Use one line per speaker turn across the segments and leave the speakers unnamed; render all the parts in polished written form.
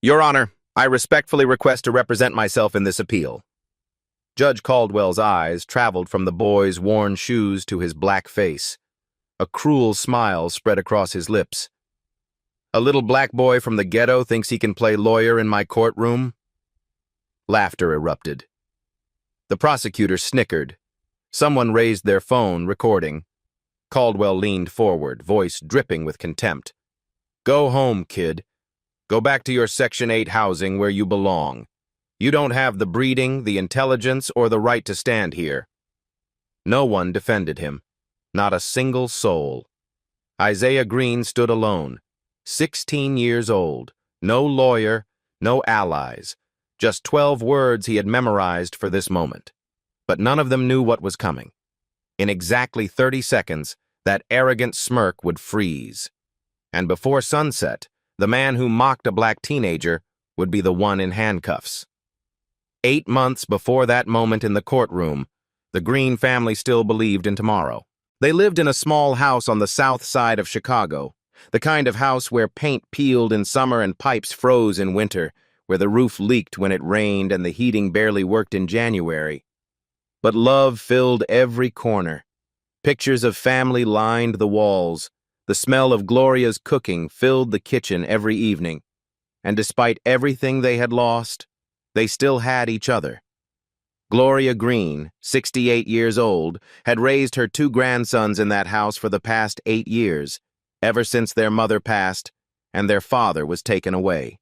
Your Honor, I respectfully request to represent myself in this appeal. Judge Caldwell's eyes traveled from the boy's worn shoes to his black face. A cruel smile spread across his lips. A little black boy from the ghetto thinks he can play lawyer in my courtroom? Laughter erupted. The prosecutor snickered. Someone raised their phone, recording. Caldwell leaned forward, voice dripping with contempt. Go home, kid. Go back to your Section 8 housing where you belong. You don't have the breeding, the intelligence, or the right to stand here. No one defended him. Not a single soul. Isaiah Green stood alone. 16 years old. No lawyer, no allies. Just 12 words he had memorized for this moment. But none of them knew what was coming. In exactly 30 seconds, that arrogant smirk would freeze. And before sunset, the man who mocked a black teenager would be the one in handcuffs. 8 months before that moment in the courtroom, the Green family still believed in tomorrow. They lived in a small house on the south side of Chicago, the kind of house where paint peeled in summer and pipes froze in winter, where the roof leaked when it rained and the heating barely worked in January. But love filled every corner. Pictures of family lined the walls. The smell of Gloria's cooking filled the kitchen every evening. And despite everything they had lost, they still had each other. Gloria Green, 68 years old, had raised her 2 grandsons in that house for the past 8 years, ever since their mother passed and their father was taken away.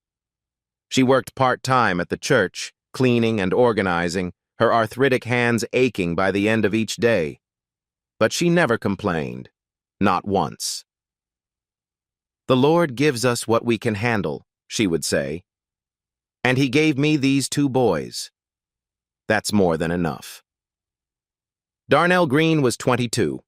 She worked part-time at the church, cleaning and organizing, her arthritic hands aching by the end of each day. But she never complained, not once. The Lord gives us what we can handle, she would say. And he gave me these 2 boys. That's more than enough. Darnell Green was 22.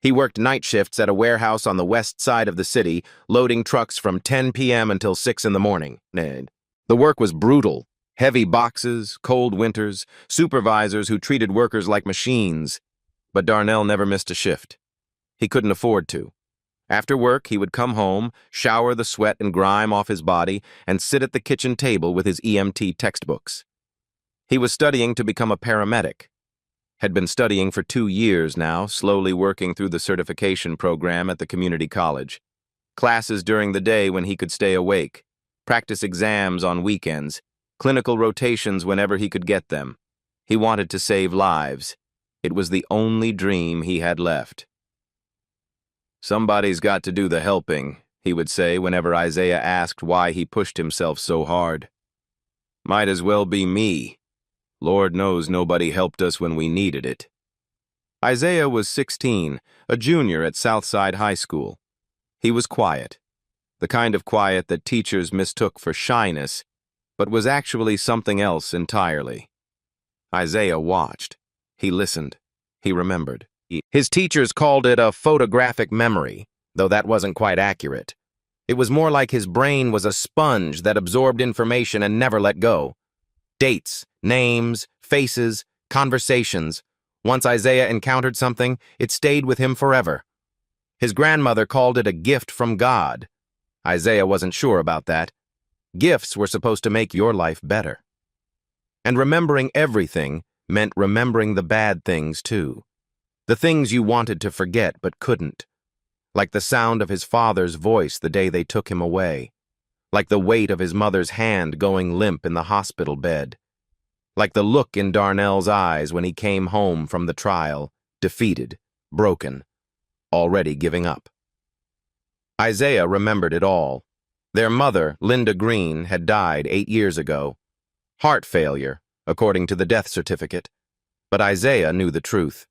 He worked night shifts at a warehouse on the west side of the city, loading trucks from 10 p.m. until 6 in the morning. The work was brutal. Heavy boxes, cold winters, supervisors who treated workers like machines. But Darnell never missed a shift. He couldn't afford to. After work, he would come home, shower the sweat and grime off his body, and sit at the kitchen table with his EMT textbooks. He was studying to become a paramedic. Had been studying for 2 years now, slowly working through the certification program at the community college. Classes during the day when he could stay awake. Practice exams on weekends. Clinical rotations whenever he could get them. He wanted to save lives. It was the only dream he had left. Somebody's got to do the helping, he would say whenever Isaiah asked why he pushed himself so hard. Might as well be me. Lord knows nobody helped us when we needed it. Isaiah was 16, a junior at Southside High School. He was quiet, the kind of quiet that teachers mistook for shyness, but was actually something else entirely. Isaiah watched. He listened. He remembered. His teachers called it a photographic memory, though that wasn't quite accurate. It was more like his brain was a sponge that absorbed information and never let go. Dates, names, faces, conversations. Once Isaiah encountered something, it stayed with him forever. His grandmother called it a gift from God. Isaiah wasn't sure about that. Gifts were supposed to make your life better. And remembering everything meant remembering the bad things too. The things you wanted to forget but couldn't. Like the sound of his father's voice the day they took him away. Like the weight of his mother's hand going limp in the hospital bed. Like the look in Darnell's eyes when he came home from the trial, defeated, broken, already giving up. Isaiah remembered it all. Their mother, Linda Green, had died 8 years ago. Heart failure, according to the death certificate. But Isaiah knew the truth.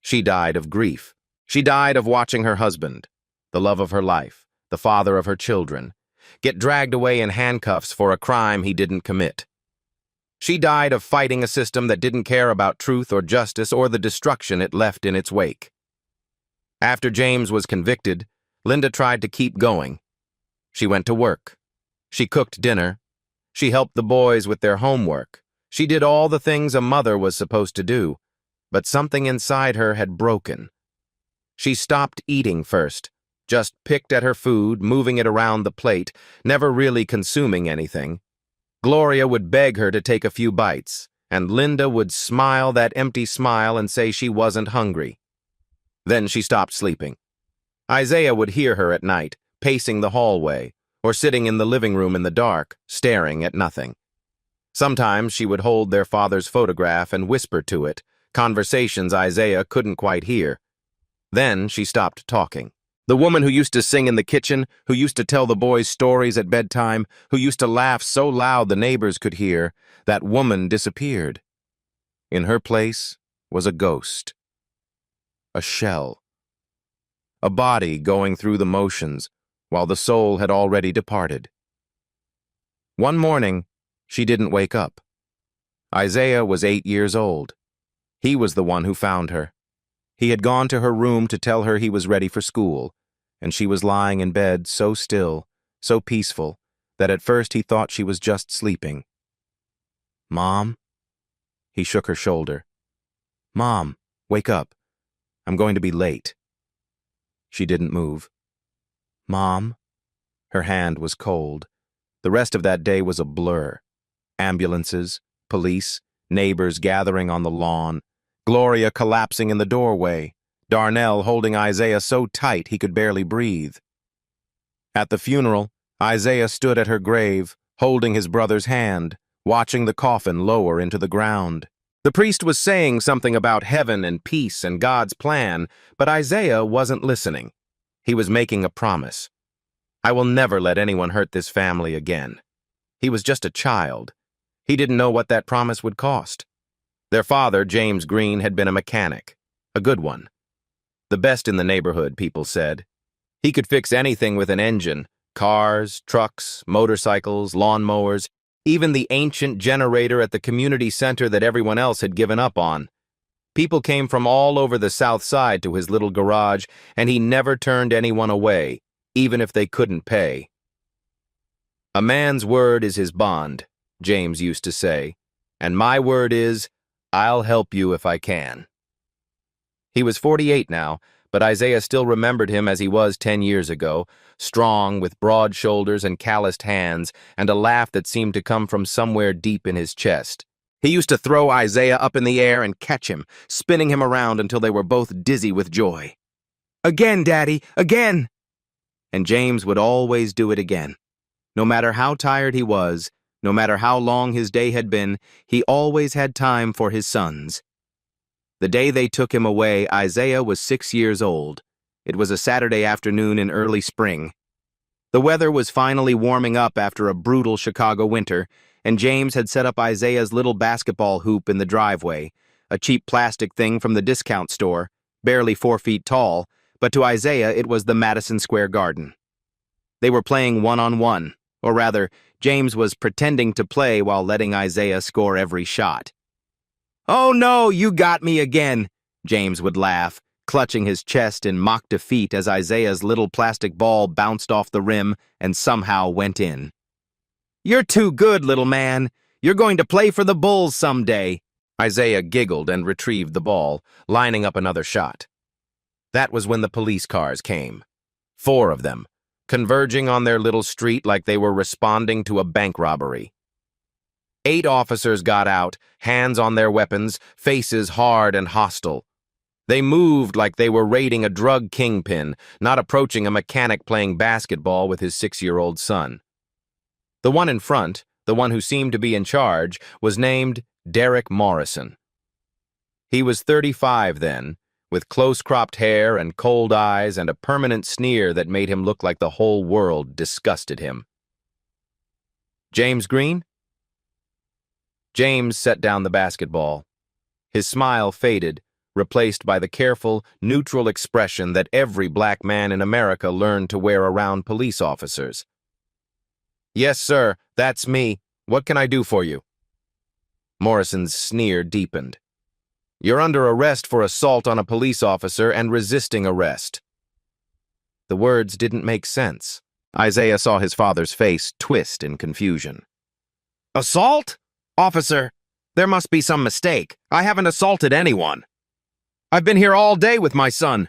She died of grief. She died of watching her husband, the love of her life, the father of her children, get dragged away in handcuffs for a crime he didn't commit. She died of fighting a system that didn't care about truth or justice or the destruction it left in its wake. After James was convicted, Linda tried to keep going. She went to work. She cooked dinner. She helped the boys with their homework. She did all the things a mother was supposed to do, but something inside her had broken. She stopped eating first, just picked at her food, moving it around the plate, never really consuming anything. Gloria would beg her to take a few bites, and Linda would smile that empty smile and say she wasn't hungry. Then she stopped sleeping. Isaiah would hear her at night, pacing the hallway, or sitting in the living room in the dark, staring at nothing. Sometimes she would hold their father's photograph and whisper to it, conversations Isaiah couldn't quite hear. Then she stopped talking. The woman who used to sing in the kitchen, who used to tell the boys stories at bedtime, who used to laugh so loud the neighbors could hear, that woman disappeared. In her place was a ghost. A shell. A body going through the motions, while the soul had already departed. One morning, she didn't wake up. Isaiah was 8 years old. He was the one who found her. He had gone to her room to tell her he was ready for school, and she was lying in bed so still, so peaceful, that at first he thought she was just sleeping. "Mom?" He shook her shoulder. "Mom, wake up. I'm going to be late." She didn't move. "Mom?" Her hand was cold. The rest of that day was a blur. Ambulances, police, neighbors gathering on the lawn, Gloria collapsing in the doorway, Darnell holding Isaiah so tight he could barely breathe. At the funeral, Isaiah stood at her grave, holding his brother's hand, watching the coffin lower into the ground. The priest was saying something about heaven and peace and God's plan, but Isaiah wasn't listening. He was making a promise. "I will never let anyone hurt this family again." He was just a child. He didn't know what that promise would cost. Their father, James Green, had been a mechanic. A good one. The best in the neighborhood, people said. He could fix anything with an engine. Cars, trucks, motorcycles, lawnmowers, even the ancient generator at the community center that everyone else had given up on. People came from all over the South Side to his little garage, and he never turned anyone away, even if they couldn't pay. "A man's word is his bond," James used to say, "and my word is, I'll help you if I can." He was 48 now, but Isaiah still remembered him as he was 10 years ago, strong, with broad shoulders and calloused hands, and a laugh that seemed to come from somewhere deep in his chest. He used to throw Isaiah up in the air and catch him, spinning him around until they were both dizzy with joy. "Again, Daddy, again!" And James would always do it again. No matter how tired he was, no matter how long his day had been, he always had time for his sons. The day they took him away, Isaiah was 6 years old. It was a Saturday afternoon in early spring. The weather was finally warming up after a brutal Chicago winter, and James had set up Isaiah's little basketball hoop in the driveway, a cheap plastic thing from the discount store, barely 4 feet tall, but to Isaiah it was the Madison Square Garden. They were playing one-on-one, or rather, James was pretending to play while letting Isaiah score every shot. "Oh no, you got me again," James would laugh, clutching his chest in mock defeat as Isaiah's little plastic ball bounced off the rim and somehow went in. "You're too good, little man. You're going to play for the Bulls someday." Isaiah giggled and retrieved the ball, lining up another shot. That was when the police cars came. 4 of them, converging on their little street like they were responding to a bank robbery. 8 officers got out, hands on their weapons, faces hard and hostile. They moved like they were raiding a drug kingpin, not approaching a mechanic playing basketball with his 6-year-old son. The one in front, the one who seemed to be in charge, was named Derek Morrison. He was 35 then, with close-cropped hair and cold eyes and a permanent sneer that made him look like the whole world disgusted him. "James Green?" James set down the basketball. His smile faded, replaced by the careful, neutral expression that every black man in America learned to wear around police officers. "Yes, sir, that's me. What can I do for you?" Morrison's sneer deepened. "You're under arrest for assault on a police officer and resisting arrest." The words didn't make sense. Isaiah saw his father's face twist in confusion. "Assault? Officer, there must be some mistake. I haven't assaulted anyone. I've been here all day with my son."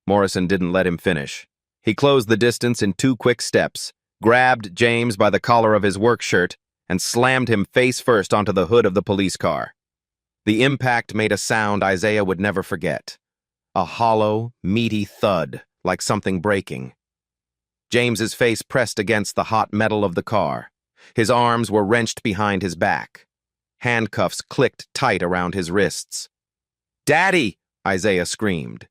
Morrison didn't let him finish. He closed the distance in 2 quick steps, grabbed James by the collar of his work shirt, and slammed him face first onto the hood of the police car. The impact made a sound Isaiah would never forget. A hollow, meaty thud, like something breaking. James's face pressed against the hot metal of the car. His arms were wrenched behind his back. Handcuffs clicked tight around his wrists. "Daddy!" Isaiah screamed.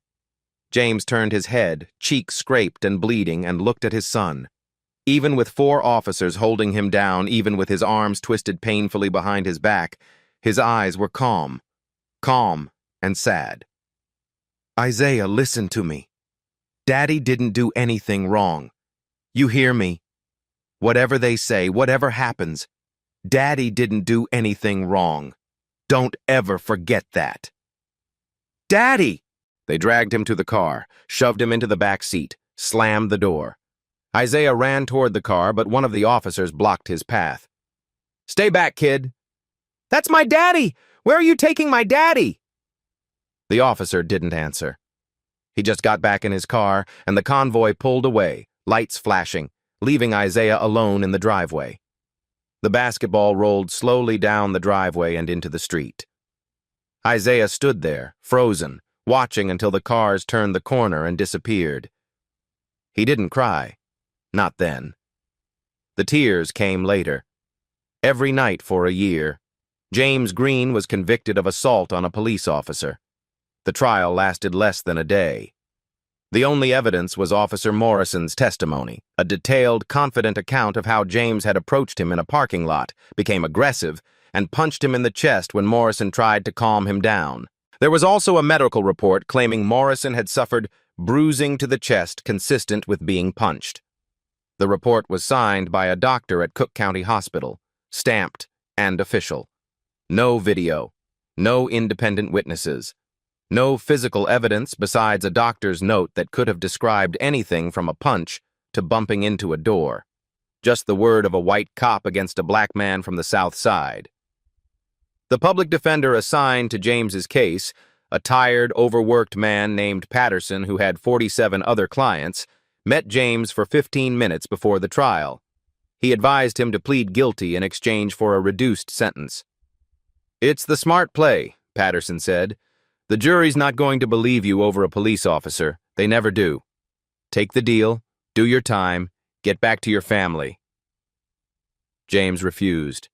James turned his head, cheek scraped and bleeding, and looked at his son. Even with 4 officers holding him down, even with his arms twisted painfully behind his back, his eyes were calm and sad. "Isaiah, listen to me. Daddy didn't do anything wrong. You hear me? Whatever they say, whatever happens, Daddy didn't do anything wrong. Don't ever forget that." "Daddy!" They dragged him to the car, shoved him into the back seat, slammed the door. Isaiah ran toward the car, but one of the officers blocked his path. "Stay back, kid." "That's my daddy! Where are you taking my daddy?" The officer didn't answer. He just got back in his car, and the convoy pulled away, lights flashing, leaving Isaiah alone in the driveway. The basketball rolled slowly down the driveway and into the street. Isaiah stood there, frozen, watching until the cars turned the corner and disappeared. He didn't cry. Not then. The tears came later. Every night for a year, James Green was convicted of assault on a police officer. The trial lasted less than a day. The only evidence was Officer Morrison's testimony, a detailed, confident account of how James had approached him in a parking lot, became aggressive, and punched him in the chest when Morrison tried to calm him down. There was also a medical report claiming Morrison had suffered bruising to the chest consistent with being punched. The report was signed by a doctor at Cook County Hospital, stamped and official. No video, no independent witnesses, no physical evidence besides a doctor's note that could have described anything from a punch to bumping into a door. Just the word of a white cop against a black man from the South Side. The public defender assigned to James's case, a tired, overworked man named Patterson who had 47 other clients, met James for 15 minutes before the trial. He advised him to plead guilty in exchange for a reduced sentence. "It's the smart play," Patterson said. "The jury's not going to believe you over a police officer. They never do. Take the deal, do your time, get back to your family." James refused.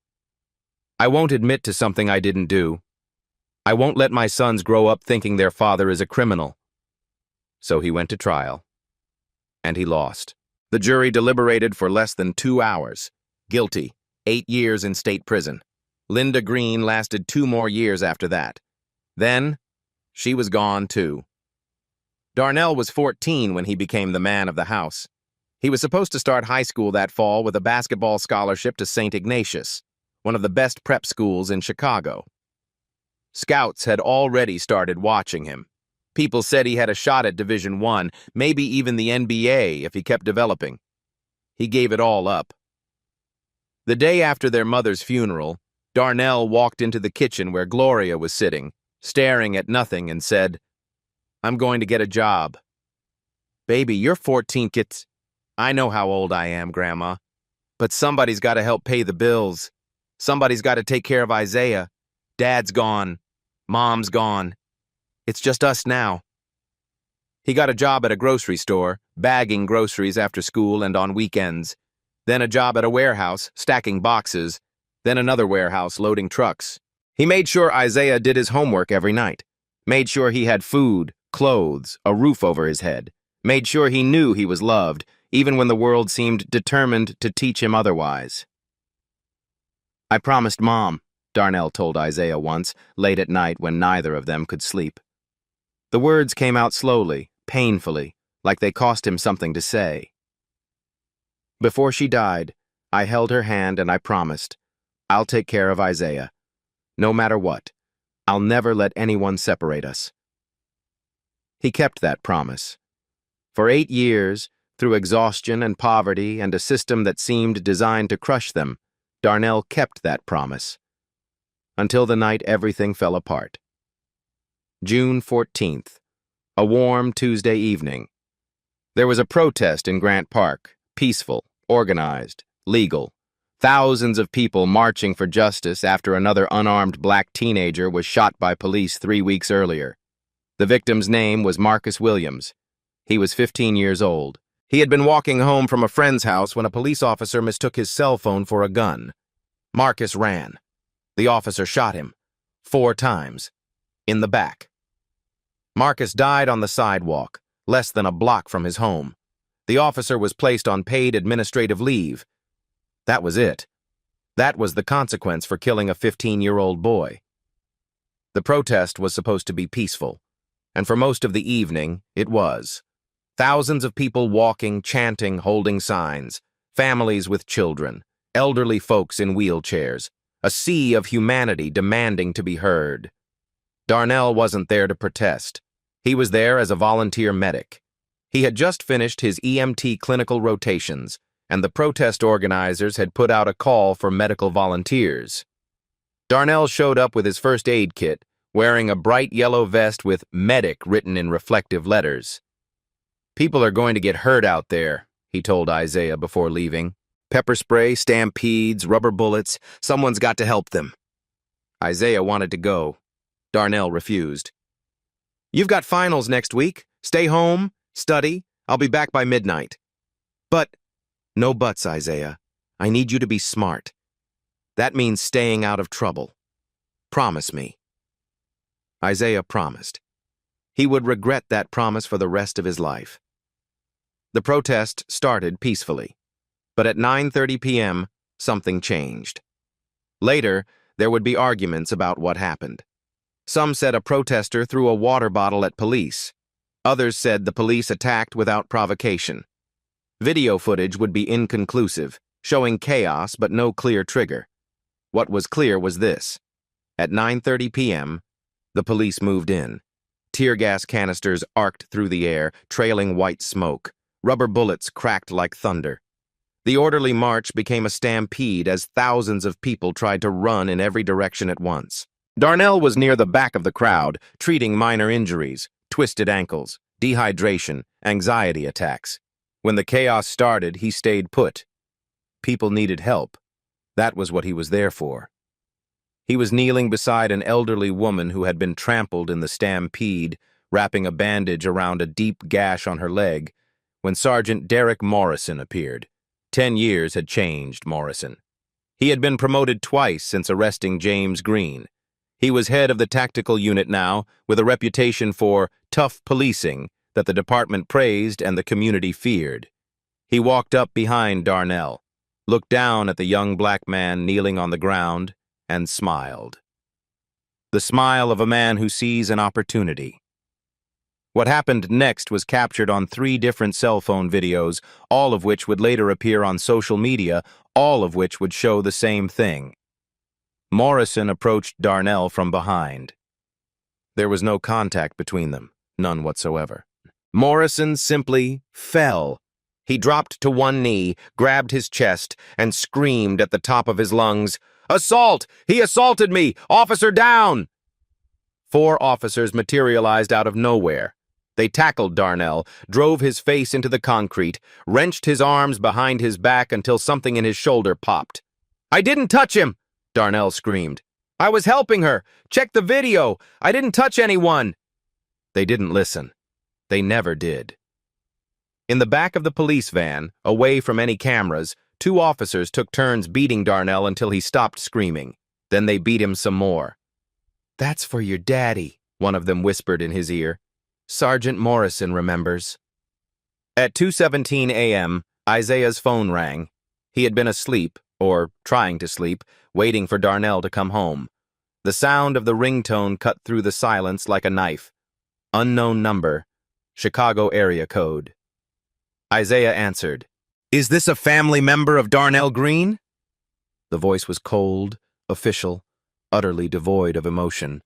"I won't admit to something I didn't do. I won't let my sons grow up thinking their father is a criminal." So he went to trial. And he lost. The jury deliberated for less than 2 hours. Guilty, 8 years in state prison. Linda Green lasted 2 more years after that. Then, she was gone too. Darnell was 14 when he became the man of the house. He was supposed to start high school that fall with a basketball scholarship to St. Ignatius, one of the best prep schools in Chicago. Scouts had already started watching him. People said he had a shot at Division I, maybe even the NBA if he kept developing. He gave it all up. The day after their mother's funeral, Darnell walked into the kitchen where Gloria was sitting, staring at nothing, and said, "I'm going to get a job." "Baby, you're 14 kids." "I know how old I am, Grandma. But somebody's got to help pay the bills. Somebody's got to take care of Isaiah. Dad's gone. Mom's gone. It's just us now." He got a job at a grocery store, bagging groceries after school and on weekends. Then a job at a warehouse, stacking boxes. Then another warehouse, loading trucks. He made sure Isaiah did his homework every night. Made sure he had food, clothes, a roof over his head. Made sure he knew he was loved, even when the world seemed determined to teach him otherwise. "I promised Mom," Darnell told Isaiah once, late at night when neither of them could sleep. The words came out slowly, painfully, like they cost him something to say. "Before she died, I held her hand and I promised, I'll take care of Isaiah. No matter what, I'll never let anyone separate us." He kept that promise. For 8 years, through exhaustion and poverty and a system that seemed designed to crush them, Darnell kept that promise. Until the night everything fell apart. June 14th, a warm Tuesday evening. There was a protest in Grant Park, peaceful, organized, legal. Thousands of people marching for justice after another unarmed black teenager was shot by police 3 weeks earlier. The victim's name was Marcus Williams. He was 15 years old. He had been walking home from a friend's house when a police officer mistook his cell phone for a gun. Marcus ran. The officer shot him 4 times, in the back. Marcus died on the sidewalk, less than a block from his home. The officer was placed on paid administrative leave. That was it. That was the consequence for killing a 15-year-old boy. The protest was supposed to be peaceful, and for most of the evening, it was. Thousands of people walking, chanting, holding signs, families with children, elderly folks in wheelchairs, a sea of humanity demanding to be heard. Darnell wasn't there to protest. He was there as a volunteer medic. He had just finished his EMT clinical rotations, and the protest organizers had put out a call for medical volunteers. Darnell showed up with his first aid kit, wearing a bright yellow vest with "medic" written in reflective letters. "People are going to get hurt out there," he told Isaiah before leaving. "Pepper spray, stampedes, rubber bullets. Someone's got to help them." Isaiah wanted to go. Darnell refused. "You've got finals next week. Stay home, study. I'll be back by midnight." "But—" "No buts, Isaiah. I need you to be smart. That means staying out of trouble. Promise me." Isaiah promised. He would regret that promise for the rest of his life. The protest started peacefully, but at 9:30 p.m., something changed. Later, there would be arguments about what happened. Some said a protester threw a water bottle at police. Others said the police attacked without provocation. Video footage would be inconclusive, showing chaos but no clear trigger. What was clear was this. At 9:30 p.m., the police moved in. Tear gas canisters arced through the air, trailing white smoke. Rubber bullets cracked like thunder. The orderly march became a stampede as thousands of people tried to run in every direction at once. Darnell was near the back of the crowd, treating minor injuries, twisted ankles, dehydration, anxiety attacks. When the chaos started, he stayed put. People needed help. That was what he was there for. He was kneeling beside an elderly woman who had been trampled in the stampede, wrapping a bandage around a deep gash on her leg, when Sergeant Derek Morrison appeared. 10 years had changed Morrison. He had been promoted twice since arresting James Green. He was head of the tactical unit now, with a reputation for tough policing that the department praised and the community feared. He walked up behind Darnell, looked down at the young black man kneeling on the ground, and smiled. The smile of a man who sees an opportunity. What happened next was captured on 3 different cell phone videos, all of which would later appear on social media, all of which would show the same thing. Morrison approached Darnell from behind. There was no contact between them, none whatsoever. Morrison simply fell. He dropped to one knee, grabbed his chest, and screamed at the top of his lungs, "Assault! He assaulted me! Officer down!" 4 officers materialized out of nowhere. They tackled Darnell, drove his face into the concrete, wrenched his arms behind his back until something in his shoulder popped. "I didn't touch him!" Darnell screamed. "I was helping her! Check the video! I didn't touch anyone!" They didn't listen. They never did. In the back of the police van, away from any cameras, 2 officers took turns beating Darnell until he stopped screaming. Then they beat him some more. "That's for your daddy," one of them whispered in his ear. "Sergeant Morrison remembers." At 2:17 a.m., Isaiah's phone rang. He had been asleep, or trying to sleep, waiting for Darnell to come home. The sound of the ringtone cut through the silence like a knife. Unknown number, Chicago area code. Isaiah answered. "Is this a family member of Darnell Green?" The voice was cold, official, utterly devoid of emotion.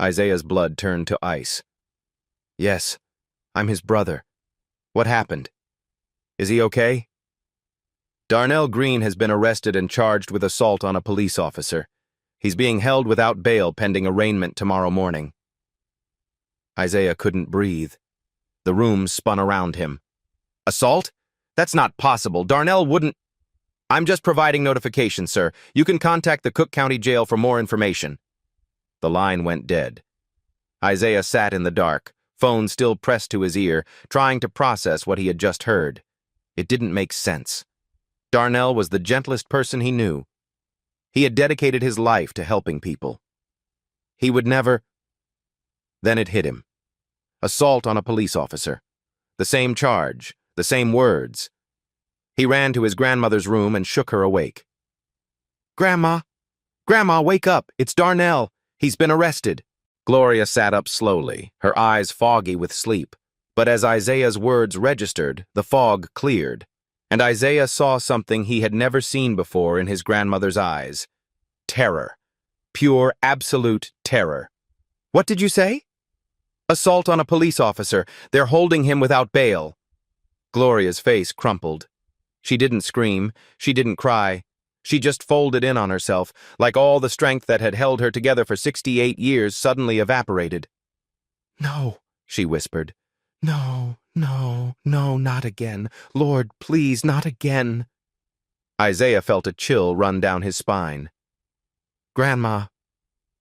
Isaiah's blood turned to ice. "Yes, I'm his brother. What happened? Is he okay?" "Darnell Green has been arrested and charged with assault on a police officer. He's being held without bail pending arraignment tomorrow morning." Isaiah couldn't breathe. The room spun around him. Assault? That's not possible. Darnell wouldn't— I'm just providing notification, sir. You can contact the Cook County Jail for more information. The line went dead. Isaiah sat in the dark, phone still pressed to his ear, trying to process what he had just heard. It didn't make sense. Darnell was the gentlest person he knew. He had dedicated his life to helping people. He would never— Then it hit him. Assault on a police officer. The same charge, the same words. He ran to his grandmother's room and shook her awake. "Grandma! Grandma, wake up! It's Darnell! He's been arrested!" Gloria sat up slowly, her eyes foggy with sleep. But as Isaiah's words registered, the fog cleared, and Isaiah saw something he had never seen before in his grandmother's eyes. Terror. Pure, absolute terror. "What did you say?" "Assault on a police officer. They're holding him without bail." Gloria's face crumpled. She didn't scream. She didn't cry. She just folded in on herself, like all the strength that had held her together for 68 years suddenly evaporated. "No," she whispered. "No, no, no, not again. Lord, please, not again." Isaiah felt a chill run down his spine. "Grandma,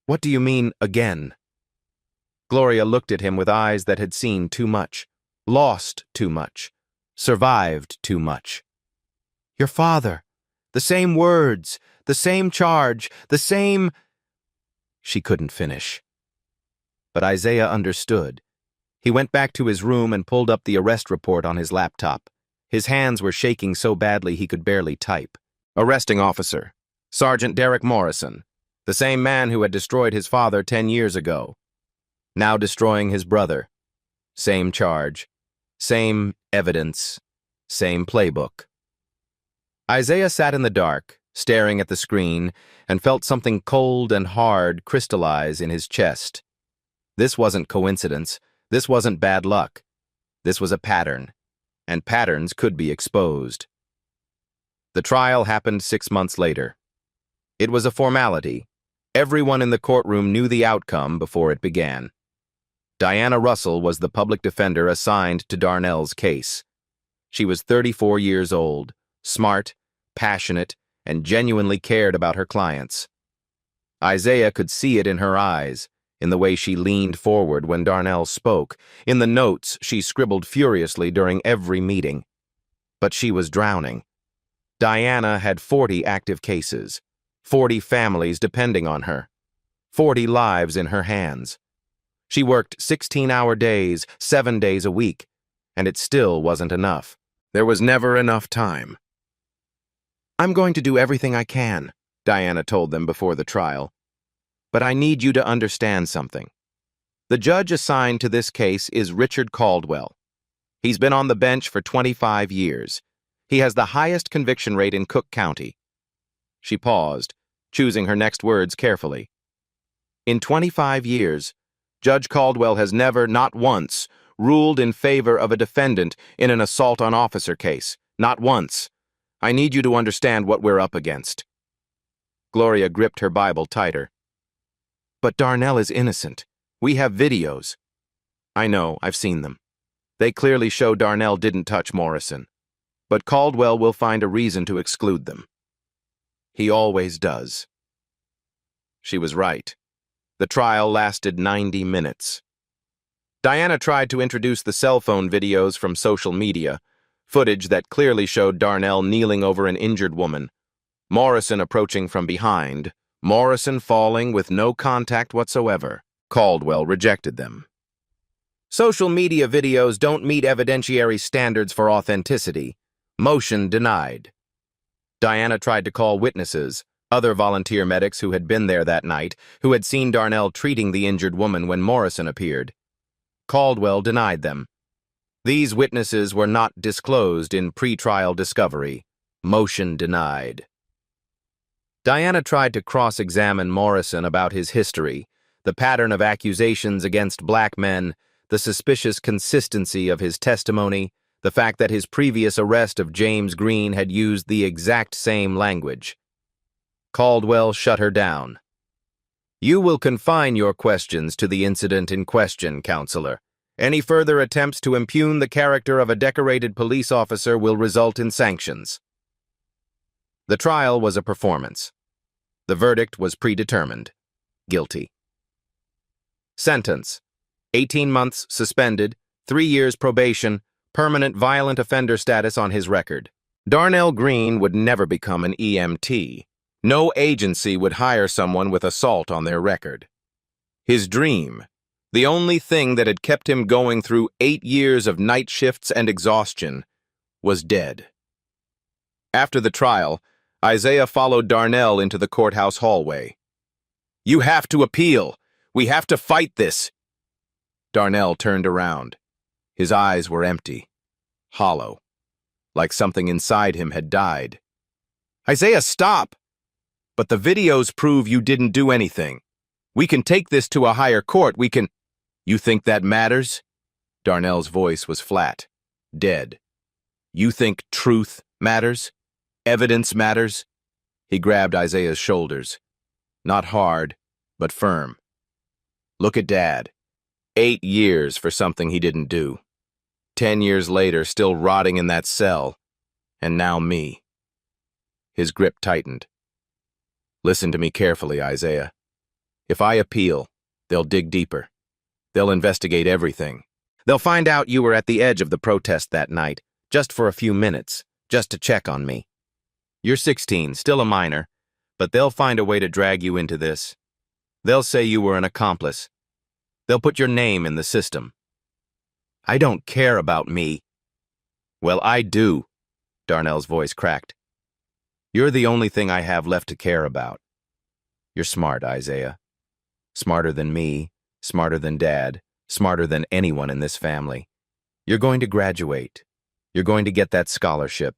what do you mean, again?" Gloria looked at him with eyes that had seen too much, lost too much, survived too much. "Your father. The same words, the same charge, the same—" She couldn't finish. But Isaiah understood. He went back to his room and pulled up the arrest report on his laptop. His hands were shaking so badly he could barely type. Arresting officer, Sergeant Derek Morrison, the same man who had destroyed his father 10 years ago. Now destroying his brother. Same charge, same evidence, same playbook. Isaiah sat in the dark, staring at the screen, and felt something cold and hard crystallize in his chest. This wasn't coincidence. This wasn't bad luck. This was a pattern, and patterns could be exposed. The trial happened 6 months later. It was a formality. Everyone in the courtroom knew the outcome before it began. Diana Russell was the public defender assigned to Darnell's case. She was 34 years old, smart, passionate, and genuinely cared about her clients. Isaiah could see it in her eyes, in the way she leaned forward when Darnell spoke, in the notes she scribbled furiously during every meeting. But she was drowning. Diana had 40 active cases, 40 families depending on her, 40 lives in her hands. She worked 16-hour days, 7 days a week, and it still wasn't enough. There was never enough time. "I'm going to do everything I can," Diana told them before the trial. "But I need you to understand something. The judge assigned to this case is Richard Caldwell. He's been on the bench for 25 years. He has the highest conviction rate in Cook County." She paused, choosing her next words carefully. "In 25 years, Judge Caldwell has never, not once, ruled in favor of a defendant in an assault on officer case. Not once. I need you to understand what we're up against." Gloria gripped her Bible tighter. "But Darnell is innocent. We have videos." "I know, I've seen them. They clearly show Darnell didn't touch Morrison. But Caldwell will find a reason to exclude them. He always does." She was right. The trial lasted 90 minutes. Diana tried to introduce the cell phone videos from social media, footage that clearly showed Darnell kneeling over an injured woman, Morrison approaching from behind, Morrison falling with no contact whatsoever. Caldwell rejected them. "Social media videos don't meet evidentiary standards for authenticity. Motion denied." Diana tried to call witnesses, other volunteer medics who had been there that night, who had seen Darnell treating the injured woman when Morrison appeared. Caldwell denied them. These witnesses were not disclosed in pretrial discovery. Motion denied. Diana tried to cross-examine Morrison about his history, the pattern of accusations against black men, the suspicious consistency of his testimony, the fact that his previous arrest of James Green had used the exact same language. Caldwell shut her down. "You will confine your questions to the incident in question, counselor. Any further attempts to impugn the character of a decorated police officer will result in sanctions. The trial was a performance. The verdict was predetermined. Guilty. Sentence: 18 months suspended, 3 years probation, permanent violent offender status on his record. Darnell Green would never become an EMT. No agency would hire someone with assault on their record. His dream, the only thing that had kept him going through 8 years of night shifts and exhaustion, was dead. After the trial, Isaiah followed Darnell into the courthouse hallway. "You have to appeal. We have to fight this." Darnell turned around. His eyes were empty, hollow, like something inside him had died. "Isaiah, stop! But the videos prove you didn't do anything. We can take this to a higher court. We can—" "You think that matters?" Darnell's voice was flat, dead. "You think truth matters? Evidence matters?" He grabbed Isaiah's shoulders. Not hard, but firm. "Look at Dad. 8 years for something he didn't do. 10 years later, still rotting in that cell. And now me." His grip tightened. "Listen to me carefully, Isaiah. If I appeal, they'll dig deeper. They'll investigate everything. They'll find out you were at the edge of the protest that night, just for a few minutes, just to check on me. You're 16, still a minor, but they'll find a way to drag you into this. They'll say you were an accomplice. They'll put your name in the system." "I don't care about me." "Well, I do," Darnell's voice cracked. "You're the only thing I have left to care about. You're smart, Isaiah. Smarter than me, smarter than Dad, smarter than anyone in this family. You're going to graduate. You're going to get that scholarship.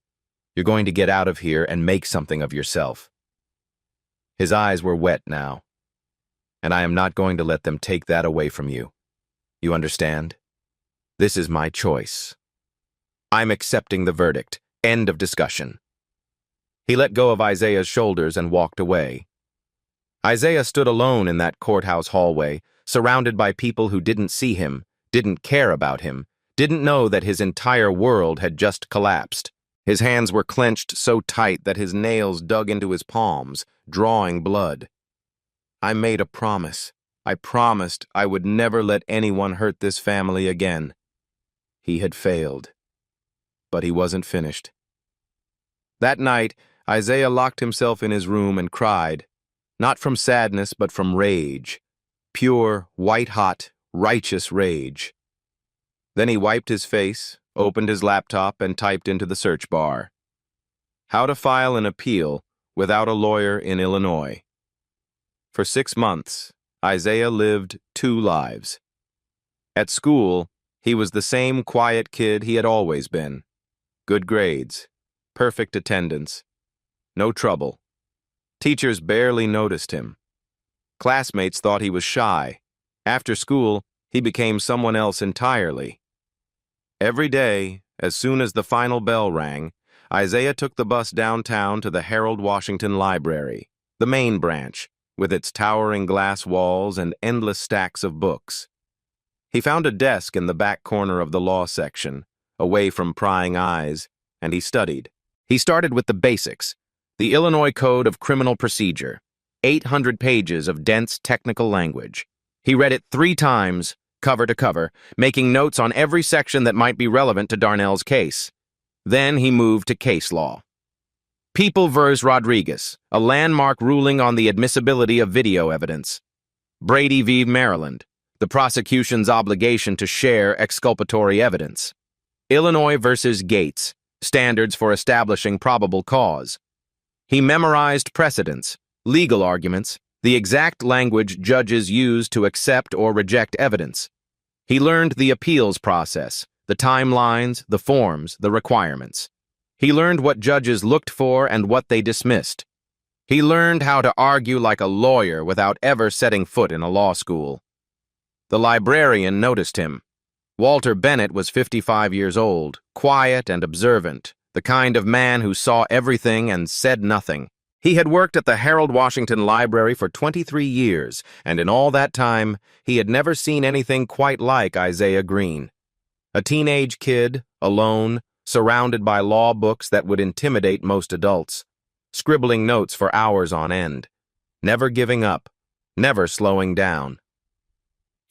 You're going to get out of here and make something of yourself." His eyes were wet now. "And I am not going to let them take that away from you. You understand? This is my choice. I'm accepting the verdict. End of discussion." He let go of Isaiah's shoulders and walked away. Isaiah stood alone in that courthouse hallway, surrounded by people who didn't see him, didn't care about him, didn't know that his entire world had just collapsed. His hands were clenched so tight that his nails dug into his palms, drawing blood. "I made a promise. I promised I would never let anyone hurt this family again." He had failed. But he wasn't finished. That night, Isaiah locked himself in his room and cried, not from sadness but from rage. Pure, white-hot, righteous rage. Then he wiped his face, opened his laptop, and typed into the search bar, "How to file an appeal without a lawyer in Illinois." For 6 months, Isaiah lived 2 lives. At school, he was the same quiet kid he had always been. Good grades, perfect attendance, no trouble. Teachers barely noticed him. Classmates thought he was shy. After school, he became someone else entirely. Every day, as soon as the final bell rang, Isaiah took the bus downtown to the Harold Washington Library, the main branch, with its towering glass walls and endless stacks of books. He found a desk in the back corner of the law section, away from prying eyes, and he studied. He started with the basics, the Illinois Code of Criminal Procedure, 800 pages of dense technical language. He read it 3 times, cover to cover, making notes on every section that might be relevant to Darnell's case. Then he moved to case law. People v. Rodriguez, a landmark ruling on the admissibility of video evidence. Brady v. Maryland, the prosecution's obligation to share exculpatory evidence. Illinois v. Gates, standards for establishing probable cause. He memorized precedents, legal arguments, the exact language judges use to accept or reject evidence. He learned the appeals process, the timelines, the forms, the requirements. He learned what judges looked for and what they dismissed. He learned how to argue like a lawyer without ever setting foot in a law school. The librarian noticed him. Walter Bennett was 55 years old, quiet and observant, the kind of man who saw everything and said nothing. He had worked at the Harold Washington Library for 23 years, and in all that time, he had never seen anything quite like Isaiah Green. A teenage kid, alone, surrounded by law books that would intimidate most adults, scribbling notes for hours on end, never giving up, never slowing down.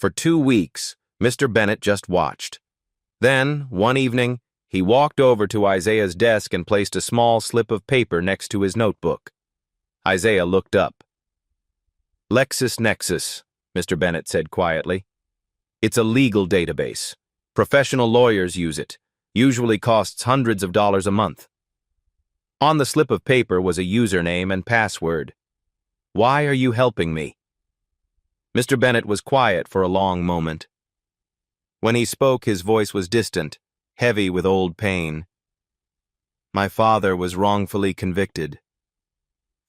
For 2 weeks, Mr. Bennett just watched. Then, one evening, he walked over to Isaiah's desk and placed a small slip of paper next to his notebook. Isaiah looked up. LexisNexis, Mr. Bennett said quietly. It's a legal database. Professional lawyers use it. Usually costs hundreds of dollars a month. On the slip of paper was a username and password. Why are you helping me? Mr. Bennett was quiet for a long moment. When he spoke, his voice was distant, heavy with old pain. My father was wrongfully convicted.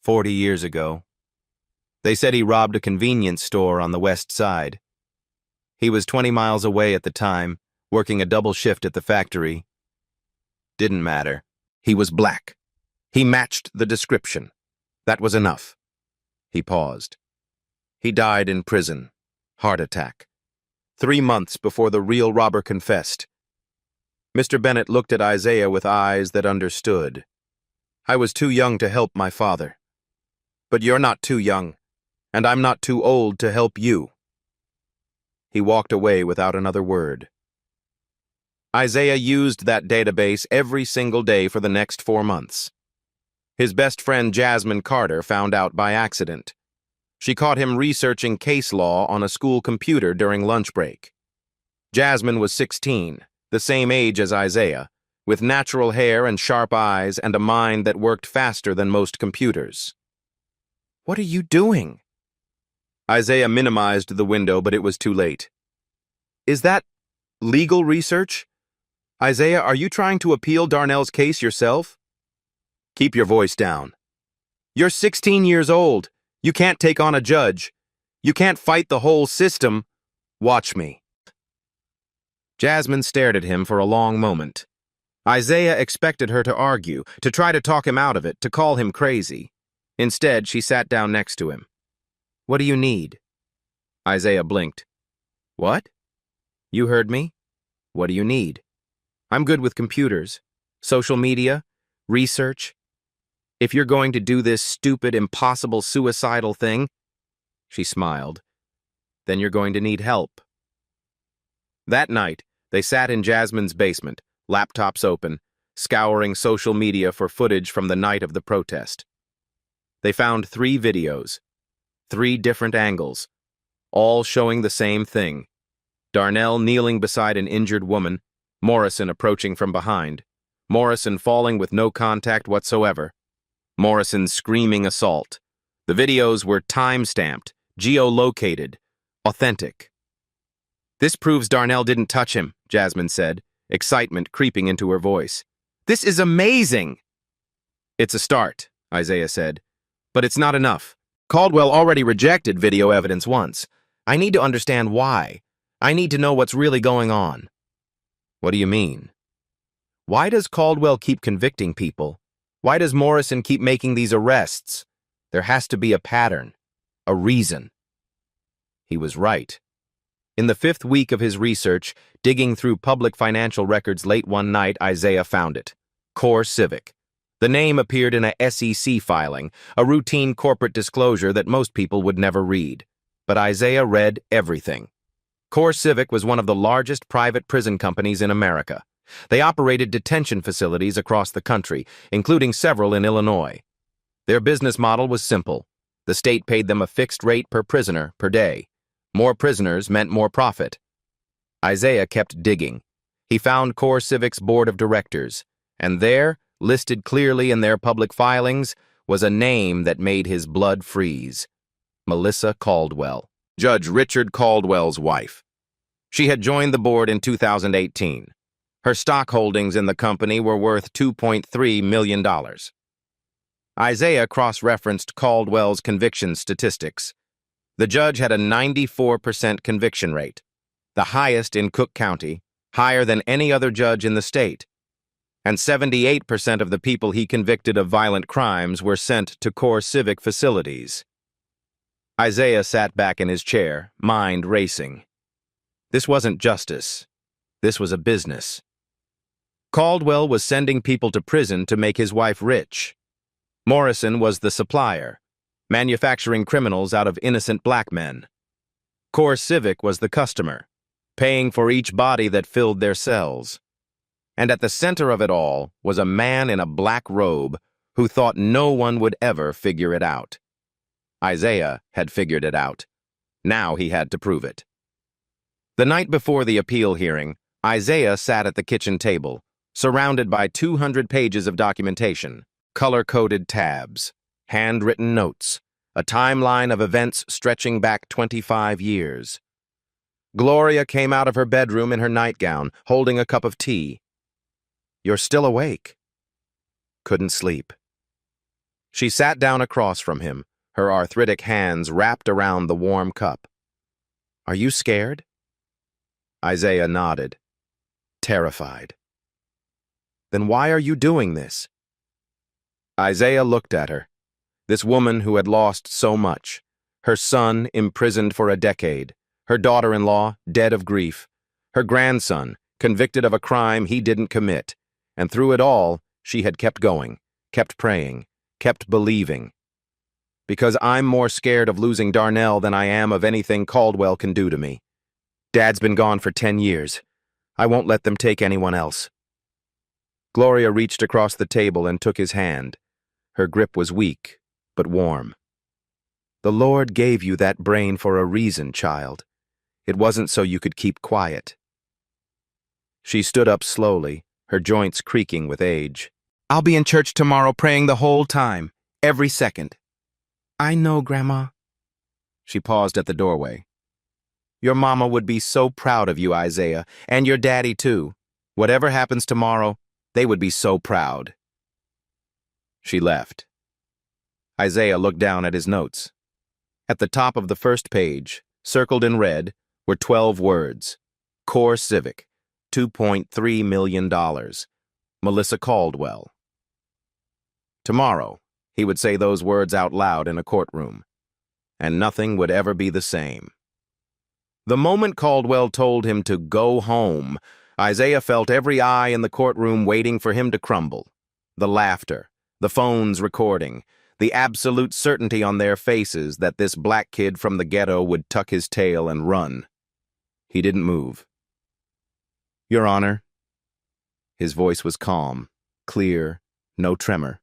40 years ago. They said he robbed a convenience store on the west side. He was 20 miles away at the time, working a double shift at the factory. Didn't matter. He was black. He matched the description. That was enough. He paused. He died in prison. Heart attack. 3 months before the real robber confessed. Mr. Bennett looked at Isaiah with eyes that understood. I was too young to help my father. But you're not too young, and I'm not too old to help you. He walked away without another word. Isaiah used that database every single day for the next 4 months. His best friend Jasmine Carter found out by accident. She caught him researching case law on a school computer during lunch break. Jasmine was 16, the same age as Isaiah, with natural hair and sharp eyes and a mind that worked faster than most computers. What are you doing? Isaiah minimized the window, but it was too late. Is that legal research? Isaiah, are you trying to appeal Darnell's case yourself? Keep your voice down. You're 16 years old. You can't take on a judge. You can't fight the whole system. Watch me. Jasmine stared at him for a long moment. Isaiah expected her to argue, to try to talk him out of it, to call him crazy. Instead, she sat down next to him. What do you need? Isaiah blinked. What? You heard me. What do you need? I'm good with computers, social media, research. If you're going to do this stupid, impossible, suicidal thing, she smiled, then you're going to need help. That night, they sat in Jasmine's basement, laptops open, scouring social media for footage from the night of the protest. They found 3 videos, 3 different angles, all showing the same thing. Darnell kneeling beside an injured woman, Morrison approaching from behind, Morrison falling with no contact whatsoever, Morrison screaming assault. The videos were time-stamped, geolocated, authentic. This proves Darnell didn't touch him, Jasmine said, excitement creeping into her voice. This is amazing! It's a start, Isaiah said. But it's not enough. Caldwell already rejected video evidence once. I need to understand why. I need to know what's really going on. What do you mean? Why does Caldwell keep convicting people? Why does Morrison keep making these arrests? There has to be a pattern, a reason. He was right. In the 5th week of his research, digging through public financial records late one night, Isaiah found it. Core Civic. The name appeared in a SEC filing, a routine corporate disclosure that most people would never read. But Isaiah read everything. Core Civic was one of the largest private prison companies in America. They operated detention facilities across the country, including several in Illinois. Their business model was simple. The state paid them a fixed rate per prisoner per day. More prisoners meant more profit. Isaiah kept digging. He found Core Civic's board of directors, and there, listed clearly in their public filings, was a name that made his blood freeze. Melissa Caldwell, Judge Richard Caldwell's wife. She had joined the board in 2018. Her stock holdings in the company were worth $2.3 million. Isaiah cross-referenced Caldwell's conviction statistics. The judge had a 94% conviction rate, the highest in Cook County, higher than any other judge in the state. and 78% of the people he convicted of violent crimes were sent to core civic facilities. Isaiah sat back in his chair, mind racing. This wasn't justice. This was a business. Caldwell was sending people to prison to make his wife rich. Morrison was the supplier, manufacturing criminals out of innocent black men. Core Civic was the customer, paying for each body that filled their cells. And at the center of it all was a man in a black robe who thought no one would ever figure it out. Isaiah had figured it out. Now he had to prove it. The night before the appeal hearing, Isaiah sat at the kitchen table, surrounded by 200 pages of documentation, color-coded tabs, handwritten notes, a timeline of events stretching back 25 years. Gloria came out of her bedroom in her nightgown, holding a cup of tea. "You're still awake." Couldn't sleep. She sat down across from him, her arthritic hands wrapped around the warm cup. "Are you scared?" Isaiah nodded, terrified. "Then why are you doing this?" Isaiah looked at her, this woman who had lost so much, her son imprisoned for a decade, her daughter-in-law dead of grief, her grandson convicted of a crime he didn't commit, and through it all, she had kept going, kept praying, kept believing. "Because I'm more scared of losing Darnell than I am of anything Caldwell can do to me. Dad's been gone for 10 years. I won't let them take anyone else." Gloria reached across the table and took his hand. Her grip was weak, but warm. "The Lord gave you that brain for a reason, child. It wasn't so you could keep quiet." She stood up slowly, her joints creaking with age. "I'll be in church tomorrow praying the whole time, every second." "I know, Grandma." She paused at the doorway. "Your mama would be so proud of you, Isaiah, and your daddy too. Whatever happens tomorrow, they would be so proud." She left. Isaiah looked down at his notes. At the top of the first page, circled in red, were 12 words. Core Civic, $2.3 million. Melissa Caldwell. Tomorrow, he would say those words out loud in a courtroom, and nothing would ever be the same. The moment Caldwell told him to go home, Isaiah felt every eye in the courtroom waiting for him to crumble. The laughter, the phones recording, the absolute certainty on their faces that this black kid from the ghetto would tuck his tail and run. He didn't move. "Your Honor." His voice was calm, clear, no tremor.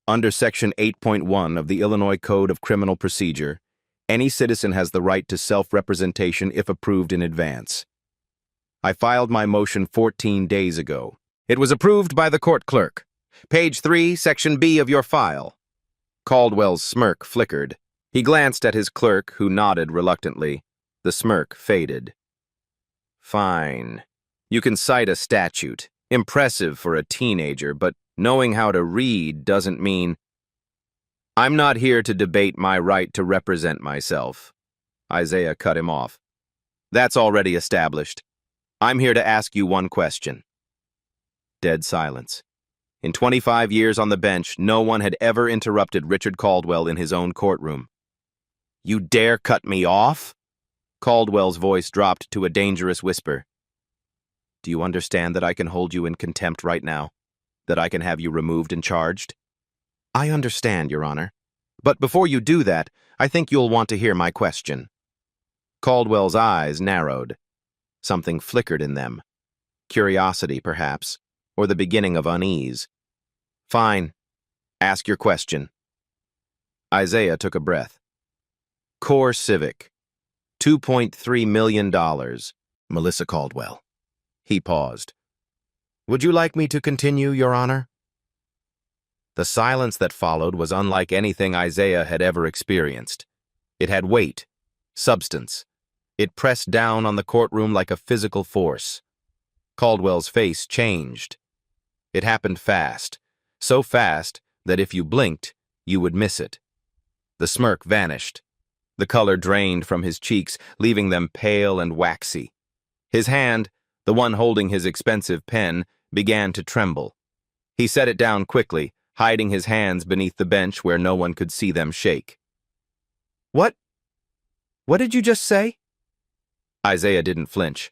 "Under Section 8.1 of the Illinois Code of Criminal Procedure, any citizen has the right to self-representation if approved in advance. I filed my motion 14 days ago. It was approved by the court clerk. Page 3, Section B of your file." Caldwell's smirk flickered. He glanced at his clerk, who nodded reluctantly. The smirk faded. "Fine. You can cite a statute. Impressive for a teenager, but knowing how to read doesn't mean—" "I'm not here to debate my right to represent myself." Isaiah cut him off. "That's already established. I'm here to ask you one question." Dead silence. In 25 years on the bench, no one had ever interrupted Richard Caldwell in his own courtroom. "You dare cut me off?" Caldwell's voice dropped to a dangerous whisper. "Do you understand that I can hold you in contempt right now? That I can have you removed and charged?" "I understand, Your Honor. But before you do that, I think you'll want to hear my question." Caldwell's eyes narrowed. Something flickered in them. Curiosity, perhaps, or the beginning of unease. "Fine. Ask your question." Isaiah took a breath. "Core Civic, $2.3 million. Melissa Caldwell." He paused. "Would you like me to continue, Your Honor?" The silence that followed was unlike anything Isaiah had ever experienced. It had weight, substance. It pressed down on the courtroom like a physical force. Caldwell's face changed. It happened fast, so fast that if you blinked, you would miss it. The smirk vanished. The color drained from his cheeks, leaving them pale and waxy. His hand, the one holding his expensive pen, began to tremble. He set it down quickly, hiding his hands beneath the bench where no one could see them shake. What did you just say? Isaiah didn't flinch.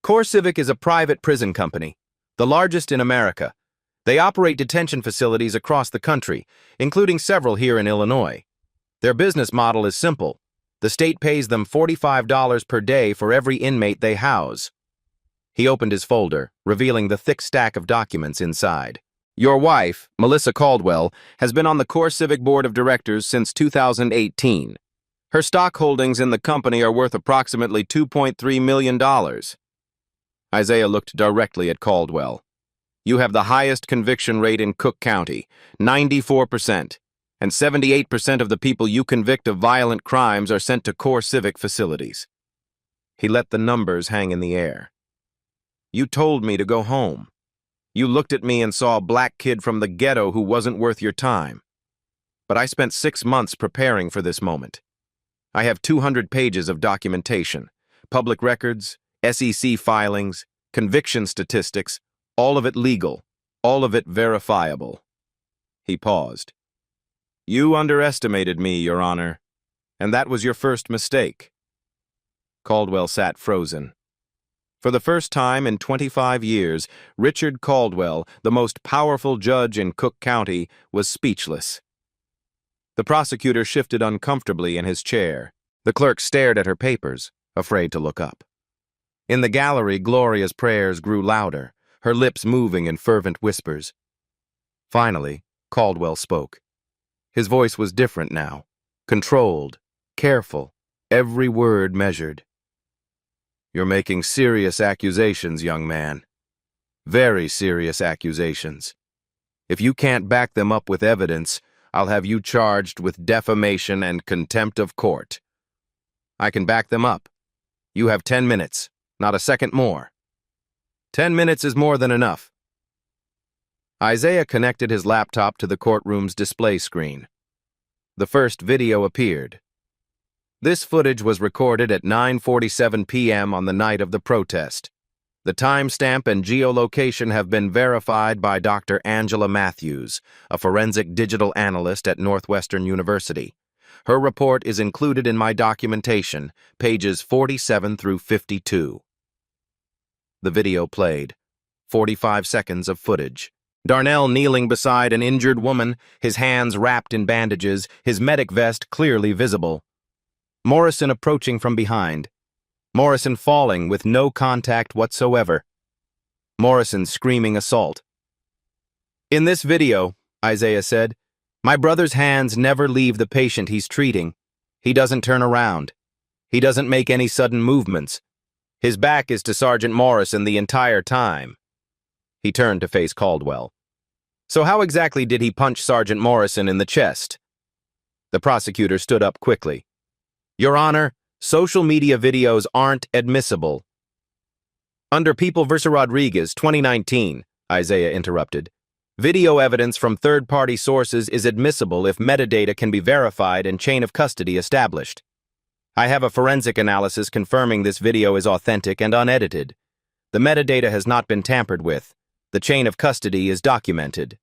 CoreCivic is a private prison company, the largest in America. They operate detention facilities across the country, including several here in Illinois. Their business model is simple. The state pays them $45 per day for every inmate they house. He opened his folder, revealing the thick stack of documents inside. Your wife, Melissa Caldwell, has been on the CoreCivic Board of Directors since 2018. Her stock holdings in the company are worth approximately $2.3 million. Isaiah looked directly at Caldwell. You have the highest conviction rate in Cook County, 94%, and 78% of the people you convict of violent crimes are sent to CoreCivic facilities. He let the numbers hang in the air. You told me to go home. You looked at me and saw a black kid from the ghetto who wasn't worth your time. But I spent 6 months preparing for this moment. I have 200 pages of documentation, public records, SEC filings, conviction statistics, all of it legal, all of it verifiable. He paused. You underestimated me, Your Honor, and that was your first mistake. Caldwell sat frozen. For the first time in 25 years, Richard Caldwell, the most powerful judge in Cook County, was speechless. The prosecutor shifted uncomfortably in his chair. The clerk stared at her papers, afraid to look up. In the gallery, Gloria's prayers grew louder, her lips moving in fervent whispers. Finally, Caldwell spoke. His voice was different now, controlled, careful, every word measured. You're making serious accusations, young man. Very serious accusations. If you can't back them up with evidence, I'll have you charged with defamation and contempt of court. I can back them up. You have 10 minutes. Not a second more. 10 minutes is more than enough. Isaiah connected his laptop to the courtroom's display screen. The first video appeared. This footage was recorded at 9:47 p.m. on the night of the protest. The timestamp and geolocation have been verified by Dr. Angela Matthews, a forensic digital analyst at Northwestern University. Her report is included in my documentation, pages 47 through 52. The video played. 45 seconds of footage. Darnell kneeling beside an injured woman, his hands wrapped in bandages, his medic vest clearly visible. Morrison approaching from behind. Morrison falling with no contact whatsoever. Morrison screaming assault. In this video, Isaiah said, my brother's hands never leave the patient he's treating. He doesn't turn around. He doesn't make any sudden movements. His back is to Sergeant Morrison the entire time. He turned to face Caldwell. So how exactly did he punch Sergeant Morrison in the chest? The prosecutor stood up quickly. Your Honor, social media videos aren't admissible. Under People v. Rodriguez, 2019, Isaiah interrupted, video evidence from third-party sources is admissible if metadata can be verified and chain of custody established. I have a forensic analysis confirming this video is authentic and unedited. The metadata has not been tampered with. The chain of custody is documented.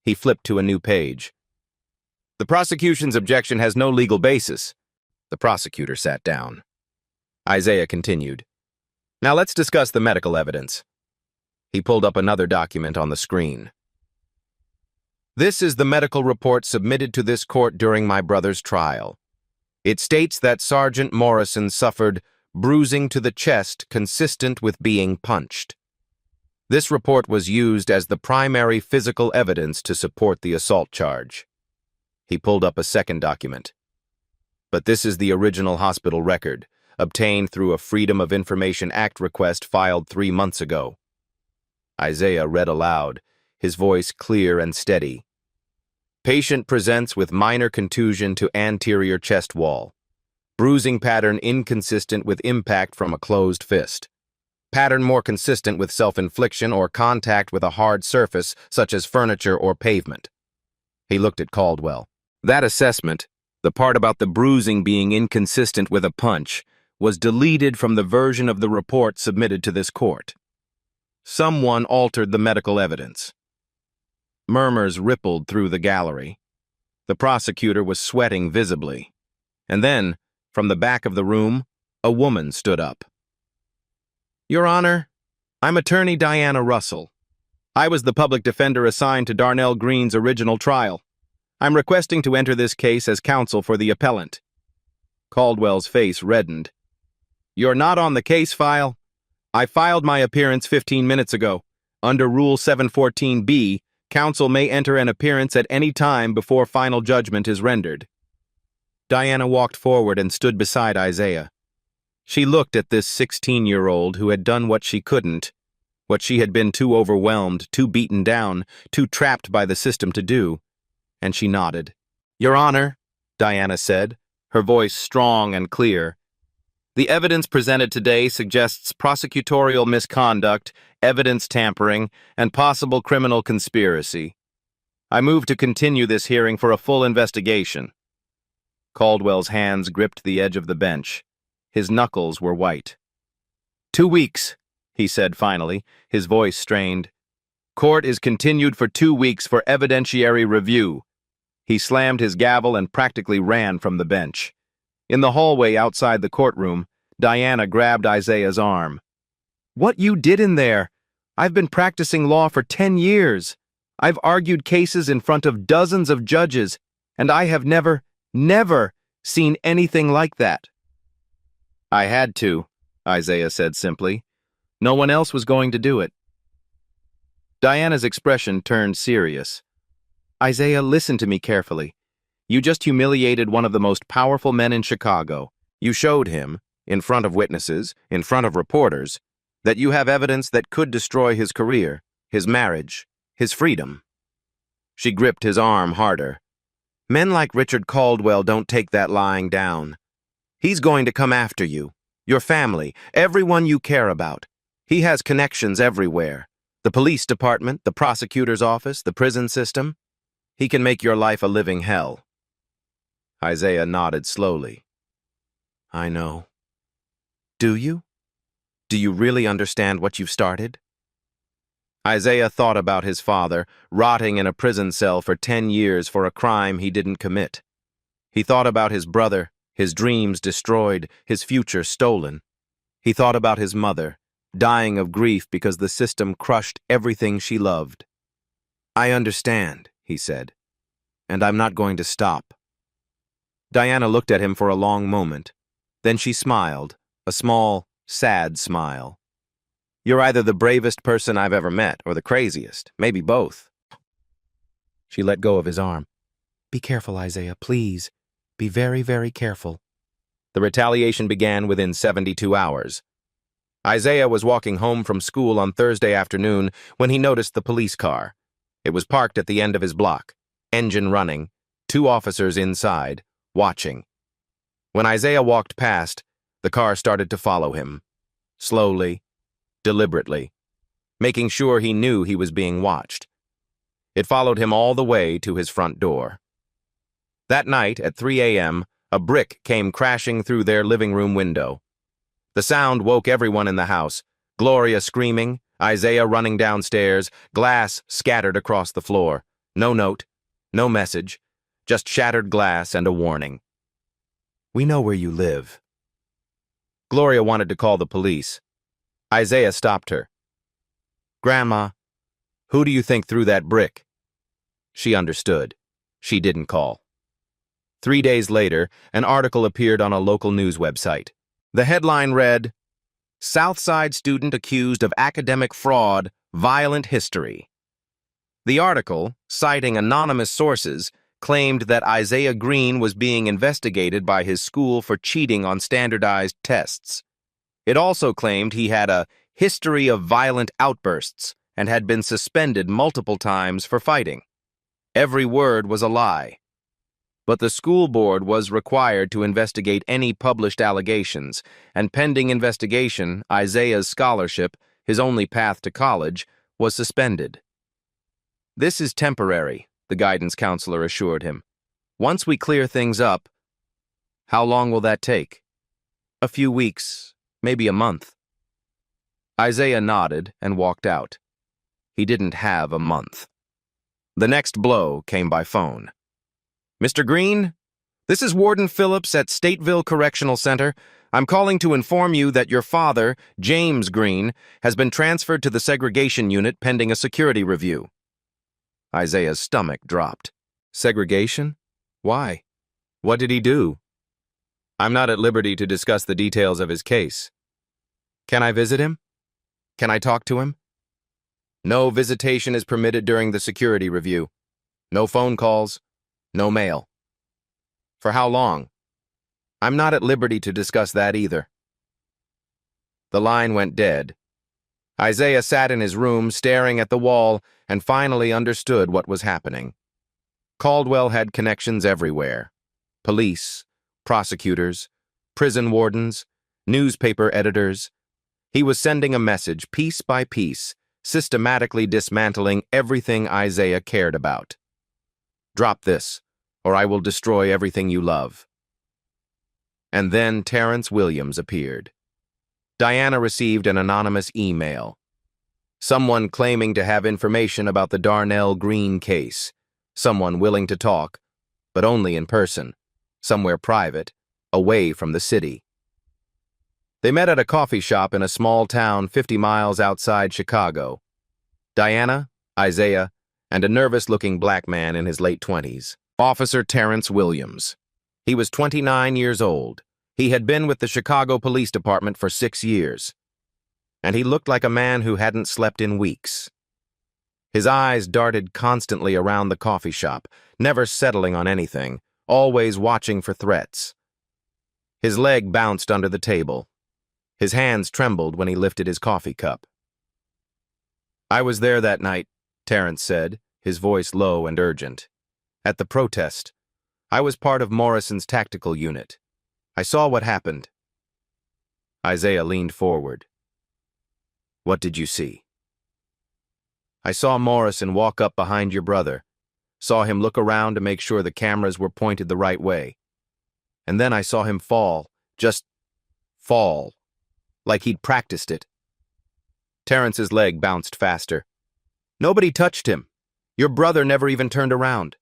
He flipped to a new page. The prosecution's objection has no legal basis. The prosecutor sat down. Isaiah continued. Now let's discuss the medical evidence. He pulled up another document on the screen. This is the medical report submitted to this court during my brother's trial. It states that Sergeant Morrison suffered bruising to the chest consistent with being punched. This report was used as the primary physical evidence to support the assault charge. He pulled up a second document. But this is the original hospital record, obtained through a Freedom of Information Act request filed 3 months ago. Isaiah read aloud, his voice clear and steady. Patient presents with minor contusion to anterior chest wall. Bruising pattern inconsistent with impact from a closed fist. Pattern more consistent with self-infliction or contact with a hard surface, such as furniture or pavement. He looked at Caldwell. That assessment, the part about the bruising being inconsistent with a punch, was deleted from the version of the report submitted to this court. Someone altered the medical evidence. Murmurs rippled through the gallery. The prosecutor was sweating visibly. And then, from the back of the room, a woman stood up. "Your Honor, I'm attorney Diana Russell. I was the public defender assigned to Darnell Green's original trial. I'm requesting to enter this case as counsel for the appellant." Caldwell's face reddened. "You're not on the case file. I filed my appearance 15 minutes ago. Under Rule 714B, counsel may enter an appearance at any time before final judgment is rendered." Diana walked forward and stood beside Isaiah. She looked at this 16-year-old who had done what she couldn't, what she had been too overwhelmed, too beaten down, too trapped by the system to do, and she nodded. "Your Honor," Diana said, her voice strong and clear, "the evidence presented today suggests prosecutorial misconduct, evidence tampering, and possible criminal conspiracy. I move to continue this hearing for a full investigation." Caldwell's hands gripped the edge of the bench. His knuckles were white. 2 weeks, he said finally, his voice strained. "Court is continued for 2 weeks for evidentiary review." He slammed his gavel and practically ran from the bench. In the hallway outside the courtroom, Diana grabbed Isaiah's arm. "What you did in there? I've been practicing law for 10 years. I've argued cases in front of dozens of judges, and I have never seen anything like that." "I had to," Isaiah said simply. "No one else was going to do it." Diana's expression turned serious. "Isaiah, listen to me carefully. You just humiliated one of the most powerful men in Chicago. You showed him, in front of witnesses, in front of reporters, that you have evidence that could destroy his career, his marriage, his freedom." She gripped his arm harder. "Men like Richard Caldwell don't take that lying down. He's going to come after you, your family, everyone you care about. He has connections everywhere. The police department, the prosecutor's office, the prison system. He can make your life a living hell." Isaiah nodded slowly. "I know. Do you? Do you really understand what you've started?" Isaiah thought about his father, rotting in a prison cell for 10 years for a crime he didn't commit. He thought about his brother, his dreams destroyed, his future stolen. He thought about his mother, dying of grief because the system crushed everything she loved. "I understand," he said, "and I'm not going to stop." Diana looked at him for a long moment. Then she smiled, a small, sad smile. "You're either the bravest person I've ever met, or the craziest, maybe both." She let go of his arm. "Be careful, Isaiah, please. Be very, very careful." The retaliation began within 72 hours. Isaiah was walking home from school on Thursday afternoon when he noticed the police car. It was parked at the end of his block, engine running, 2 officers inside, watching. When Isaiah walked past, the car started to follow him. Slowly, deliberately, making sure he knew he was being watched. It followed him all the way to his front door. That night, at 3 a.m., a brick came crashing through their living room window. The sound woke everyone in the house. Gloria screaming, Isaiah running downstairs, glass scattered across the floor. No note, no message, just shattered glass and a warning. "We know where you live." Gloria wanted to call the police. Isaiah stopped her. "Grandma, who do you think threw that brick?" She understood. She didn't call. 3 days later, an article appeared on a local news website. The headline read, "Southside student accused of academic fraud, violent history." The article, citing anonymous sources, claimed that Isaiah Green was being investigated by his school for cheating on standardized tests. It also claimed he had a history of violent outbursts and had been suspended multiple times for fighting. Every word was a lie. But the school board was required to investigate any published allegations, and pending investigation, Isaiah's scholarship, his only path to college, was suspended. "This is temporary," the guidance counselor assured him. "Once we clear things up." "How long will that take?" "A few weeks, maybe a month." Isaiah nodded and walked out. He didn't have a month. The next blow came by phone. "Mr. Green, this is Warden Phillips at Stateville Correctional Center. I'm calling to inform you that your father, James Green, has been transferred to the segregation unit pending a security review." Isaiah's stomach dropped. "Segregation? Why? What did he do?" "I'm not at liberty to discuss the details of his case." "Can I visit him? Can I talk to him?" "No visitation is permitted during the security review. No phone calls, no mail." "For how long?" "I'm not at liberty to discuss that either." The line went dead. Isaiah sat in his room staring at the wall and finally understood what was happening. Caldwell had connections everywhere. Police, prosecutors, prison wardens, newspaper editors. He was sending a message piece by piece, systematically dismantling everything Isaiah cared about. "Drop this, or I will destroy everything you love." And then Terrence Williams appeared. Diana received an anonymous email. Someone claiming to have information about the Darnell Green case. Someone willing to talk, but only in person, somewhere private, away from the city. They met at a coffee shop in a small town 50 miles outside Chicago. Diana, Isaiah, and a nervous-looking black man in his late 20s. Officer Terrence Williams. He was 29 years old. He had been with the Chicago Police Department for 6 years. And he looked like a man who hadn't slept in weeks. His eyes darted constantly around the coffee shop, never settling on anything, always watching for threats. His leg bounced under the table. His hands trembled when he lifted his coffee cup. "I was there that night," Terrence said, his voice low and urgent. "At the protest. I was part of Morrison's tactical unit. I saw what happened." Isaiah leaned forward. "What did you see?" "I saw Morrison walk up behind your brother, saw him look around to make sure the cameras were pointed the right way. And then I saw him fall, just fall, like he'd practiced it." Terrence's leg bounced faster. "Nobody touched him. Your brother never even turned around.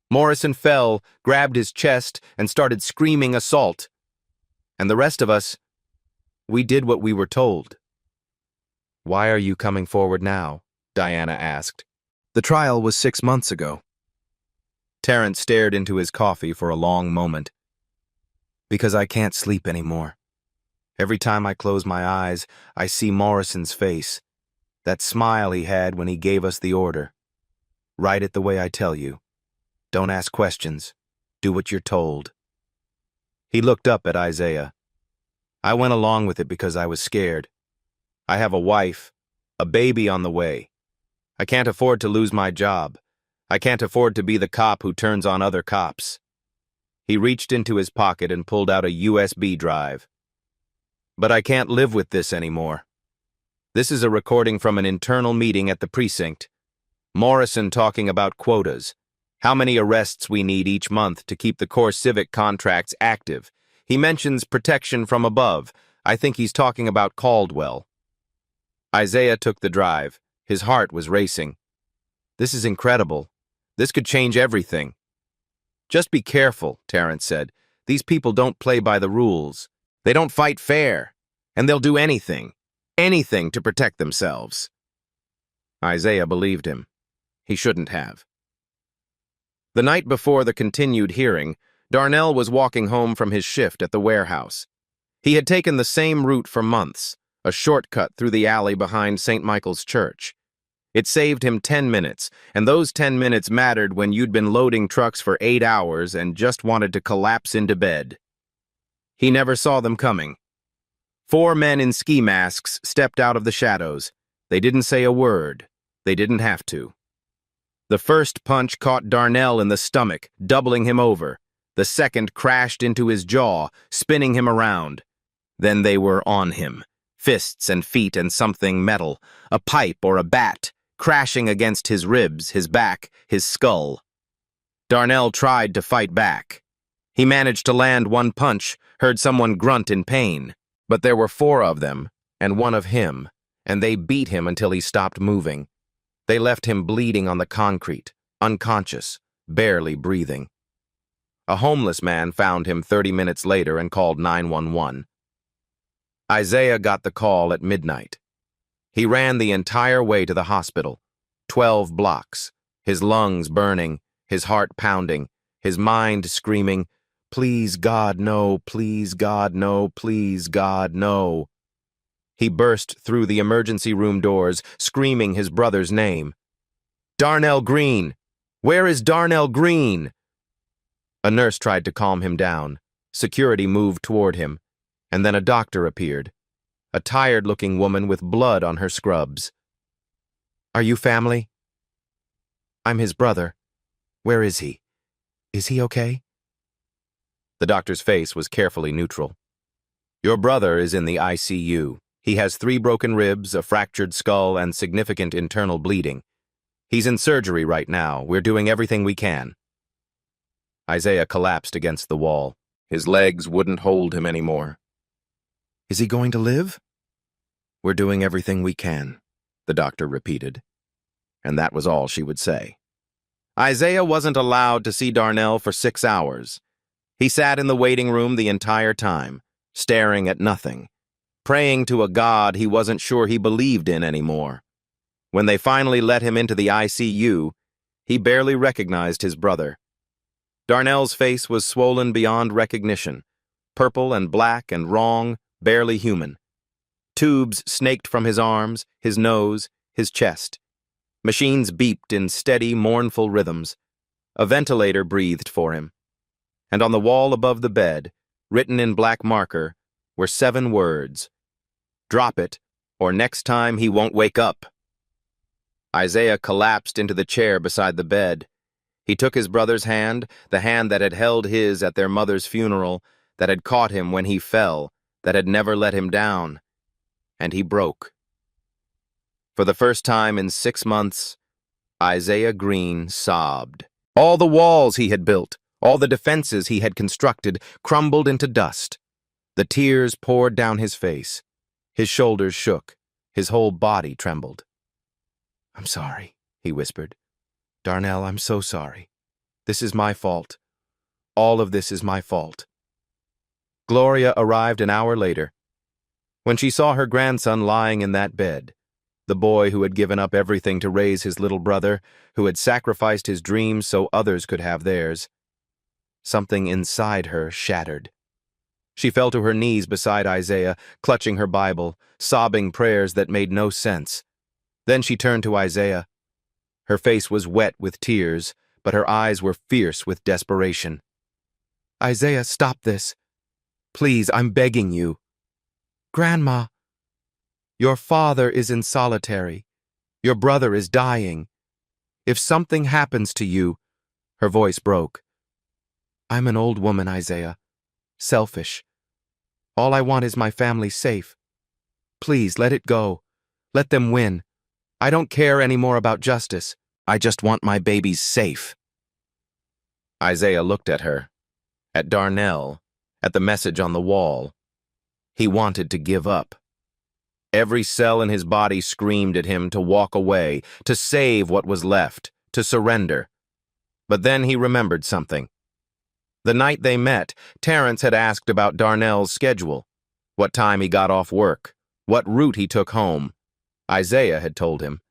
Morrison fell, grabbed his chest, and started screaming assault. And the rest of us, we did what we were told." "Why are you coming forward now?" Diana asked. "The trial was 6 months ago." Terrence stared into his coffee for a long moment. "Because I can't sleep anymore. Every time I close my eyes, I see Morrison's face, that smile he had when he gave us the order. Write it the way I tell you. Don't ask questions. Do what you're told." He looked up at Isaiah. "I went along with it because I was scared. I have a wife, a baby on the way. I can't afford to lose my job. I can't afford to be the cop who turns on other cops." He reached into his pocket and pulled out a USB drive. "But I can't live with this anymore. This is a recording from an internal meeting at the precinct. Morrison talking about quotas. How many arrests we need each month to keep the core civic contracts active. He mentions protection from above. I think he's talking about Caldwell." Isaiah took the drive. His heart was racing. "This is incredible. This could change everything." "Just be careful," Terrence said. "These people don't play by the rules. They don't fight fair. And they'll do anything to protect themselves." Isaiah believed him. He shouldn't have. The night before the continued hearing, Darnell was walking home from his shift at the warehouse. He had taken the same route for months, a shortcut through the alley behind St. Michael's Church. It saved him 10 minutes, and those 10 minutes mattered when you'd been loading trucks for 8 hours and just wanted to collapse into bed. He never saw them coming. 4 men in ski masks stepped out of the shadows. They didn't say a word. They didn't have to. The first punch caught Darnell in the stomach, doubling him over. The second crashed into his jaw, spinning him around. Then they were on him, fists and feet and something metal, a pipe or a bat, crashing against his ribs, his back, his skull. Darnell tried to fight back. He managed to land one punch, heard someone grunt in pain. But there were 4 of them, and one of him, and they beat him until he stopped moving. They left him bleeding on the concrete, unconscious, barely breathing. A homeless man found him 30 minutes later and called 911. Isaiah got the call at midnight. He ran the entire way to the hospital, 12 blocks, his lungs burning, his heart pounding, his mind screaming, "Please, God, no, please, God, no, please, God, no." He burst through the emergency room doors, screaming his brother's name. "Darnell Green! Where is Darnell Green?" A nurse tried to calm him down. Security moved toward him, and then a doctor appeared, a tired-looking woman with blood on her scrubs. "Are you family?" "I'm his brother. Where is he? Is he okay?" The doctor's face was carefully neutral. "Your brother is in the ICU. He has 3 broken ribs, a fractured skull, and significant internal bleeding. He's in surgery right now. We're doing everything we can." Isaiah collapsed against the wall. His legs wouldn't hold him anymore. "Is he going to live?" "We're doing everything we can," the doctor repeated. And that was all she would say. Isaiah wasn't allowed to see Darnell for 6 hours. He sat in the waiting room the entire time, staring at nothing, praying to a God he wasn't sure he believed in anymore. When they finally let him into the ICU, he barely recognized his brother. Darnell's face was swollen beyond recognition, purple and black and wrong, barely human. Tubes snaked from his arms, his nose, his chest. Machines beeped in steady, mournful rhythms. A ventilator breathed for him. And on the wall above the bed, written in black marker, were 7 words. "Drop it, or next time he won't wake up." Isaiah collapsed into the chair beside the bed. He took his brother's hand, the hand that had held his at their mother's funeral, that had caught him when he fell, that had never let him down, and he broke. For the first time in 6 months, Isaiah Green sobbed. All the walls he had built, all the defenses he had constructed, crumbled into dust. The tears poured down his face. His shoulders shook. His whole body trembled. "I'm sorry," he whispered. "Darnell, I'm so sorry. This is my fault. All of this is my fault." Gloria arrived an hour later. When she saw her grandson lying in that bed, the boy who had given up everything to raise his little brother, who had sacrificed his dreams so others could have theirs, something inside her shattered. She fell to her knees beside Isaiah, clutching her Bible, sobbing prayers that made no sense. Then she turned to Isaiah. Her face was wet with tears, but her eyes were fierce with desperation. "Isaiah, stop this. Please, I'm begging you." "Grandma, your father is in solitary. Your brother is dying. If something happens to you," her voice broke. "I'm an old woman, Isaiah. Selfish. All I want is my family safe. Please, let it go. Let them win. I don't care anymore about justice. I just want my babies safe." Isaiah looked at her, at Darnell, at the message on the wall. He wanted to give up. Every cell in his body screamed at him to walk away, to save what was left, to surrender. But then he remembered something. The night they met, Terrence had asked about Darnell's schedule, what time he got off work, what route he took home. Isaiah had told him,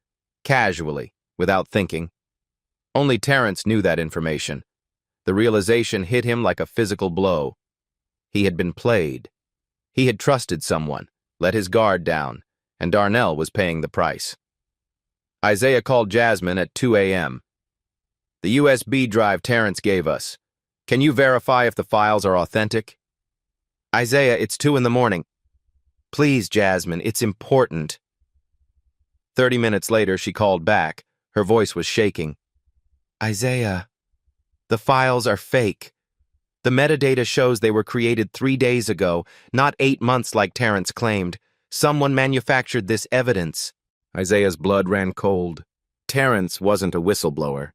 casually, without thinking. Only Terrence knew that information. The realization hit him like a physical blow. He had been played. He had trusted someone, let his guard down, and Darnell was paying the price. Isaiah called Jasmine at 2 a.m. "The USB drive Terrence gave us. Can you verify if the files are authentic?" "Isaiah, it's 2 in the morning. Please, Jasmine, it's important." 30 minutes later, she called back. Her voice was shaking. "Isaiah, the files are fake. The metadata shows they were created 3 days ago, not 8 months like Terrence claimed. Someone manufactured this evidence." Isaiah's blood ran cold. Terrence wasn't a whistleblower.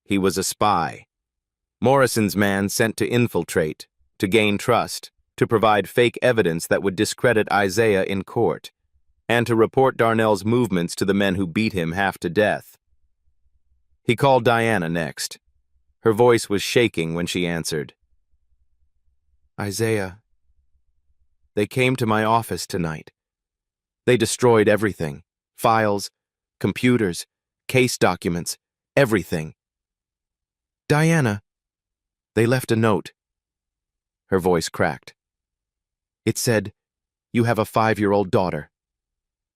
He was a spy. Morrison's man sent to infiltrate, to gain trust, to provide fake evidence that would discredit Isaiah in court. and to report Darnell's movements to the men who beat him half to death. He called Diana next. Her voice was shaking when she answered. Isaiah, they came to my office tonight. They destroyed everything. Files, computers, case documents, everything. Diana, they left a note. Her voice cracked. It said, "You have a 5-year-old daughter.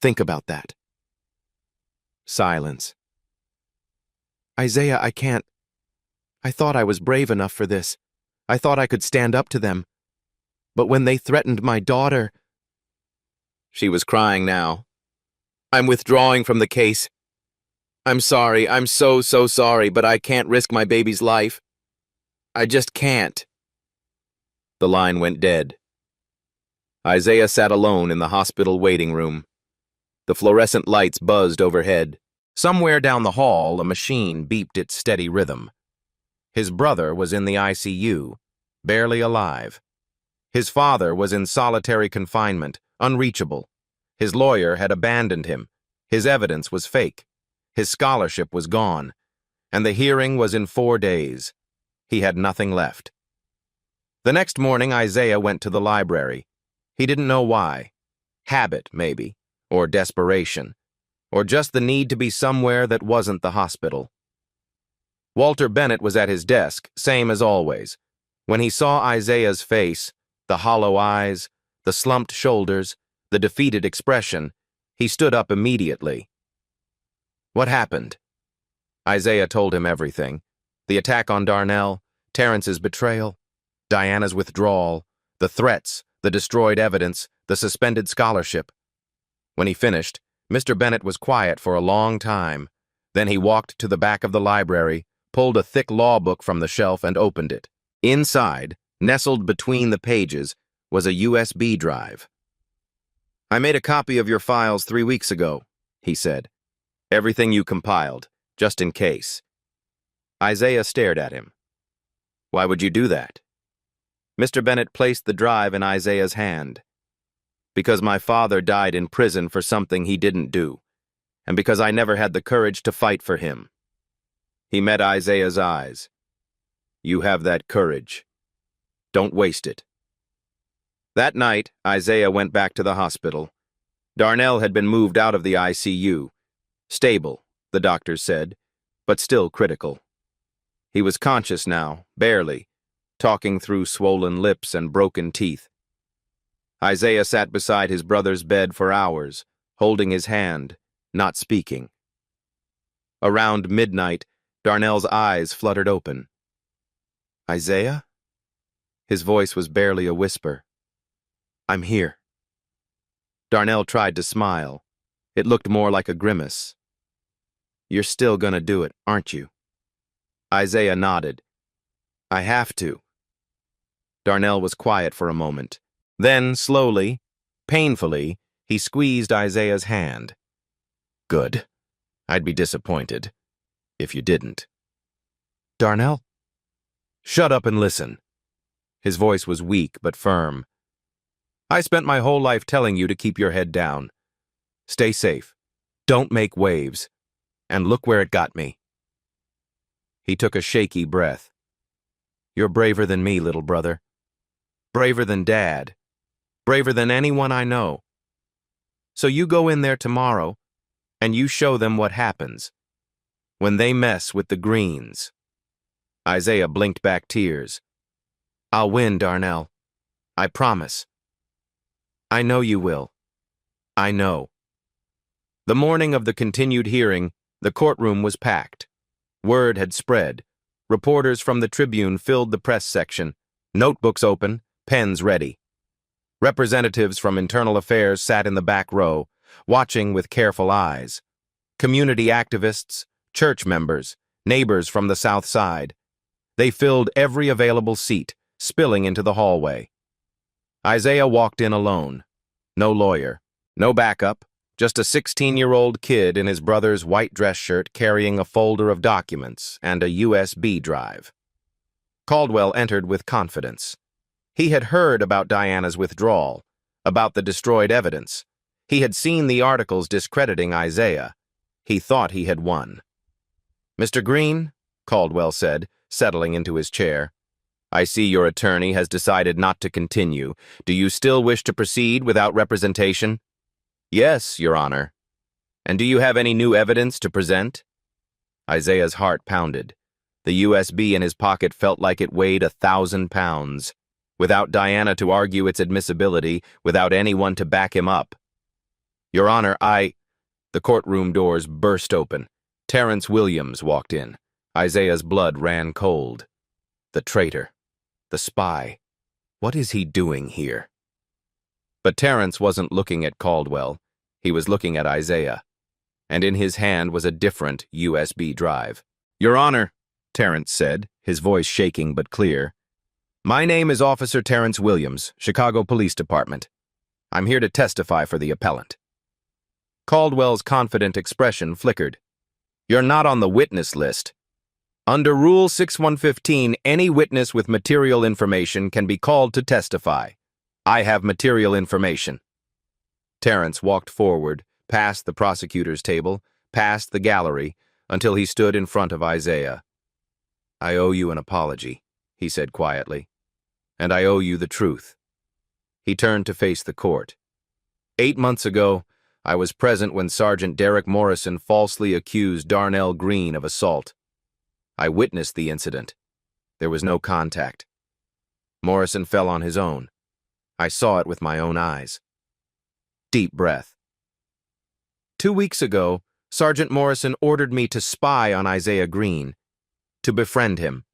Think about that." Silence. Isaiah, I can't. I thought I was brave enough for this. I thought I could stand up to them. But when they threatened my daughter... She was crying now. I'm withdrawing from the case. I'm sorry, I'm so sorry, but I can't risk my baby's life. I just can't. The line went dead. Isaiah sat alone in the hospital waiting room. The fluorescent lights buzzed overhead. Somewhere down the hall, a machine beeped its steady rhythm. His brother was in the ICU, barely alive. His father was in solitary confinement, unreachable. His lawyer had abandoned him. His evidence was fake. His scholarship was gone. And the hearing was in 4 days. He had nothing left. The next morning, Isaiah went to the library. He didn't know why. Habit, maybe, or desperation, or just the need to be somewhere that wasn't the hospital. Walter Bennett was at his desk, same as always. When he saw Isaiah's face, the hollow eyes, the slumped shoulders, the defeated expression, he stood up immediately. What happened? Isaiah told him everything. The attack on Darnell, Terrence's betrayal, Diana's withdrawal, the threats, the destroyed evidence, the suspended scholarship. When he finished, Mr. Bennett was quiet for a long time. Then he walked to the back of the library, pulled a thick law book from the shelf and opened it. Inside, nestled between the pages, was a USB drive. I made a copy of your files 3 weeks ago, he said. Everything you compiled, just in case. Isaiah stared at him. Why would you do that? Mr. Bennett placed the drive in Isaiah's hand. Because my father died in prison for something he didn't do, and because I never had the courage to fight for him. He met Isaiah's eyes. You have that courage. Don't waste it. That night, Isaiah went back to the hospital. Darnell had been moved out of the ICU. Stable, the doctors said, but still critical. He was conscious now, barely, talking through swollen lips and broken teeth. Isaiah sat beside his brother's bed for hours, holding his hand, not speaking. Around midnight, Darnell's eyes fluttered open. Isaiah? His voice was barely a whisper. I'm here. Darnell tried to smile. It looked more like a grimace. You're still gonna do it, aren't you? Isaiah nodded. I have to. Darnell was quiet for a moment. Then, slowly, painfully, he squeezed Isaiah's hand. Good. I'd be disappointed if you didn't. Darnell? Shut up and listen. His voice was weak but firm. I spent my whole life telling you to keep your head down. Stay safe. Don't make waves. And look where it got me. He took a shaky breath. You're braver than me, little brother. Braver than Dad. Braver than anyone I know. So you go in there tomorrow, and you show them what happens when they mess with the Greens. Isaiah blinked back tears. I'll win, Darnell. I promise. I know you will. I know. The morning of the continued hearing, the courtroom was packed. Word had spread. Reporters from the Tribune filled the press section, notebooks open, pens ready. Representatives from Internal Affairs sat in the back row, watching with careful eyes. Community activists, church members, neighbors from the South Side. They filled every available seat, spilling into the hallway. Isaiah walked in alone. No lawyer, no backup, just a 16-year-old kid in his brother's white dress shirt carrying a folder of documents and a USB drive. Caldwell entered with confidence. He had heard about Diana's withdrawal, about the destroyed evidence. He had seen the articles discrediting Isaiah. He thought he had won. "Mr. Green," Caldwell said, settling into his chair, "I see your attorney has decided not to continue. Do you still wish to proceed without representation?" "Yes, Your Honor." "And do you have any new evidence to present?" Isaiah's heart pounded. The USB in his pocket felt like it weighed 1,000 pounds. Without Diana to argue its admissibility, without anyone to back him up. "Your Honor, The courtroom doors burst open. Terrence Williams walked in. Isaiah's blood ran cold. The traitor. The spy. What is he doing here? But Terrence wasn't looking at Caldwell. He was looking at Isaiah. And in his hand was a different USB drive. "Your Honor," Terrence said, his voice shaking but clear. "My name is Officer Terrence Williams, Chicago Police Department. I'm here to testify for the appellant." Caldwell's confident expression flickered. "You're not on the witness list. Under Rule 6115, any witness with material information can be called to testify. I have material information." Terrence walked forward, past the prosecutor's table, past the gallery, until he stood in front of Isaiah. "I owe you an apology," he said quietly. "And I owe you the truth." He turned to face the court. 8 months ago, I was present when Sergeant Derek Morrison falsely accused Darnell Green of assault. I witnessed the incident. There was no contact. Morrison fell on his own. I saw it with my own eyes. Deep breath. 2 weeks ago, Sergeant Morrison ordered me to spy on Isaiah Green, to befriend him,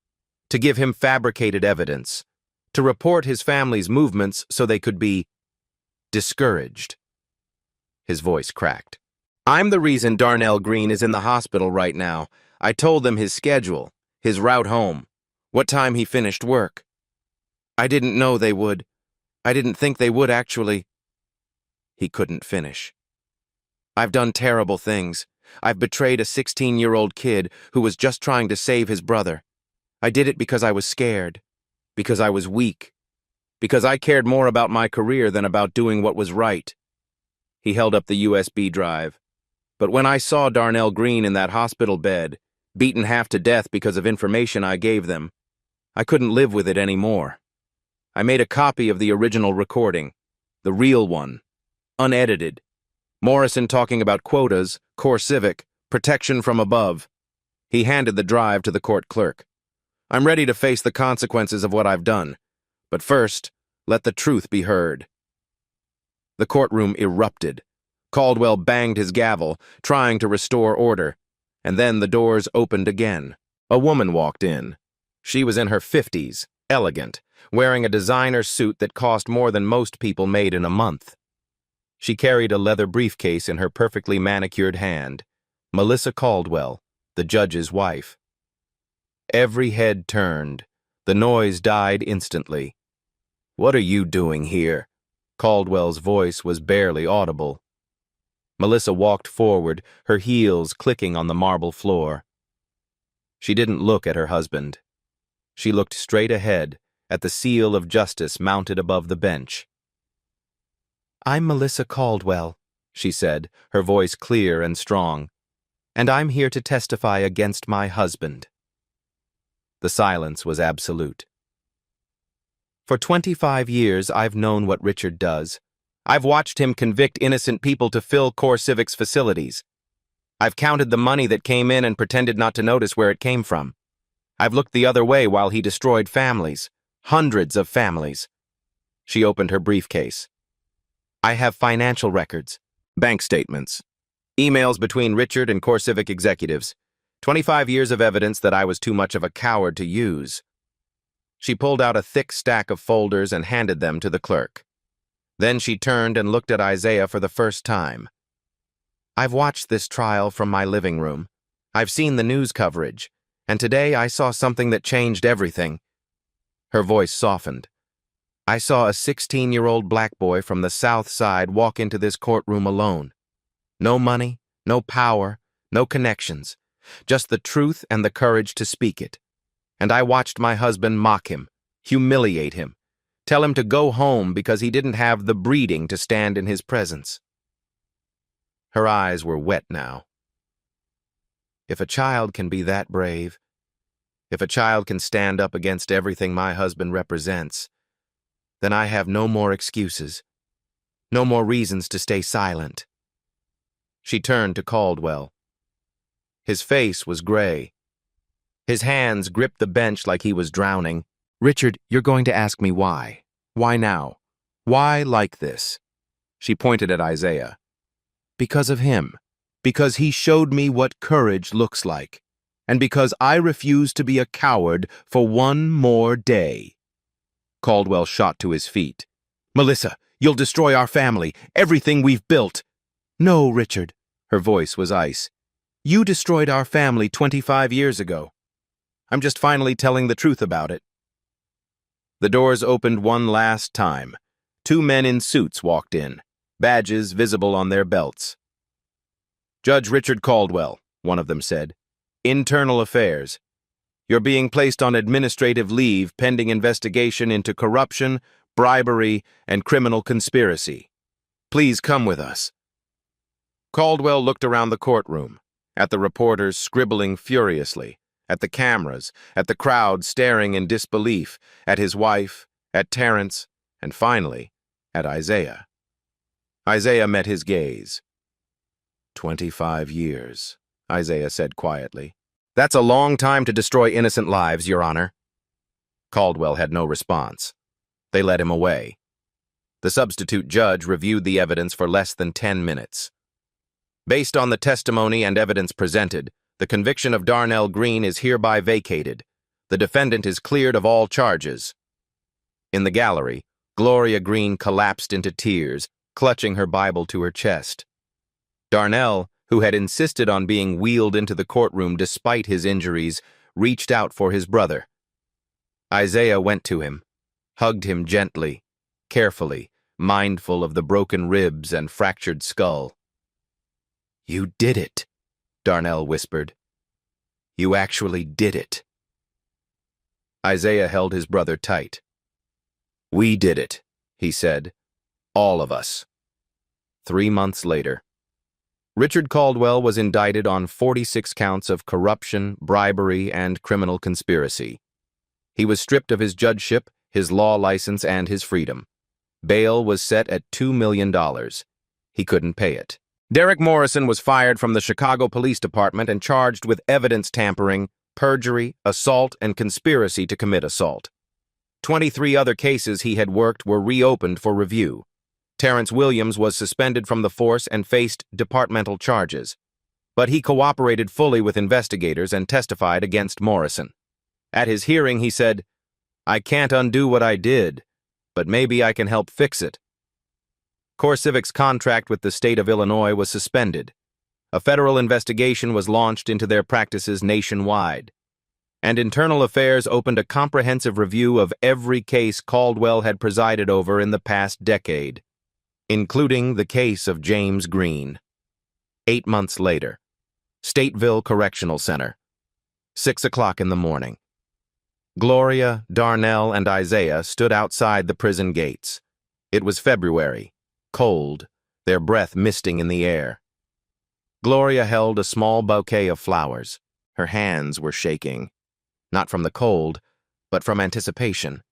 to give him fabricated evidence, to report his family's movements so they could be discouraged. His voice cracked. "I'm the reason Darnell Green is in the hospital right now. I told them his schedule, his route home, what time he finished work. I didn't know they would. I didn't think they would, actually." He couldn't finish. "I've done terrible things. I've betrayed a 16-year-old kid who was just trying to save his brother. I did it because I was scared, because I was weak, because I cared more about my career than about doing what was right." He held up the USB drive. "But when I saw Darnell Green in that hospital bed, beaten half to death because of information I gave them, I couldn't live with it anymore. I made a copy of the original recording, the real one, unedited. Morrison talking about quotas, core civic, protection from above." He handed the drive to the court clerk. "I'm ready to face the consequences of what I've done. But first, let the truth be heard." The courtroom erupted. Caldwell banged his gavel, trying to restore order. And then the doors opened again. A woman walked in. She was in her 50s, elegant, wearing a designer suit that cost more than most people made in a month. She carried a leather briefcase in her perfectly manicured hand. Melissa Caldwell, the judge's wife. Every head turned. The noise died instantly. "What are you doing here?" Caldwell's voice was barely audible. Melissa walked forward, her heels clicking on the marble floor. She didn't look at her husband. She looked straight ahead, at the seal of justice mounted above the bench. "I'm Melissa Caldwell," she said, her voice clear and strong, "and I'm here to testify against my husband." The silence was absolute. "For 25 years, I've known what Richard does. I've watched him convict innocent people to fill core civics facilities. I've counted the money that came in and pretended not to notice where it came from. I've looked the other way while he destroyed families, hundreds of families." She opened her briefcase. "I have financial records, bank statements, emails between Richard and CoreCivic executives, 25 years of evidence that I was too much of a coward to use." She pulled out a thick stack of folders and handed them to the clerk. Then she turned and looked at Isaiah for the first time. "I've watched this trial from my living room. I've seen the news coverage, and today I saw something that changed everything." Her voice softened. "I saw a 16-year-old black boy from the South Side walk into this courtroom alone. No money, no power, no connections, just the truth and the courage to speak it. And I watched my husband mock him, humiliate him, tell him to go home because he didn't have the breeding to stand in his presence. Her eyes were wet now. If a child can be that brave, if a child can stand up against everything my husband represents, then I have no more excuses, no more reasons to stay silent. She turned to Caldwell. His face was gray. His hands gripped the bench like he was drowning. "Richard, you're going to ask me why. Why now? Why like this?" She pointed at Isaiah. "Because of him. Because he showed me what courage looks like. And because I refuse to be a coward for one more day." Caldwell shot to his feet. "Melissa, you'll destroy our family, everything we've built." "No, Richard." Her voice was ice. "You destroyed our family 25 years ago. I'm just finally telling the truth about it." The doors opened one last time. 2 men in suits walked in, badges visible on their belts. "Judge Richard Caldwell," one of them said. "Internal Affairs. You're being placed on administrative leave pending investigation into corruption, bribery, and criminal conspiracy. Please come with us." Caldwell looked around the courtroom, at the reporters scribbling furiously, at the cameras, at the crowd staring in disbelief, at his wife, at Terrence, and finally, at Isaiah. Isaiah met his gaze. 25 years, Isaiah said quietly. "That's a long time to destroy innocent lives, Your Honor." Caldwell had no response. They led him away. The substitute judge reviewed the evidence for less than 10 minutes. "Based on the testimony and evidence presented, the conviction of Darnell Green is hereby vacated. The defendant is cleared of all charges." In the gallery, Gloria Green collapsed into tears, clutching her Bible to her chest. Darnell, who had insisted on being wheeled into the courtroom despite his injuries, reached out for his brother. Isaiah went to him, hugged him gently, carefully, mindful of the broken ribs and fractured skull. "You did it," Darnell whispered. "You actually did it." Isaiah held his brother tight. "We did it," he said. "All of us." 3 months later, Richard Caldwell was indicted on 46 counts of corruption, bribery, and criminal conspiracy. He was stripped of his judgeship, his law license, and his freedom. Bail was set at $2 million. He couldn't pay it. Derek Morrison was fired from the Chicago Police Department and charged with evidence tampering, perjury, assault, and conspiracy to commit assault. 23 other cases he had worked were reopened for review. Terrence Williams was suspended from the force and faced departmental charges. But he cooperated fully with investigators and testified against Morrison. At his hearing, he said, "I can't undo what I did, but maybe I can help fix it." CoreCivic's contract with the state of Illinois was suspended. A federal investigation was launched into their practices nationwide. And Internal Affairs opened a comprehensive review of every case Caldwell had presided over in the past decade, including the case of James Green. 8 months later, Stateville Correctional Center, 6 o'clock in the morning. Gloria, Darnell, and Isaiah stood outside the prison gates. It was February, cold, their breath misting in the air. Gloria held a small bouquet of flowers. Her hands were shaking, not from the cold, but from anticipation.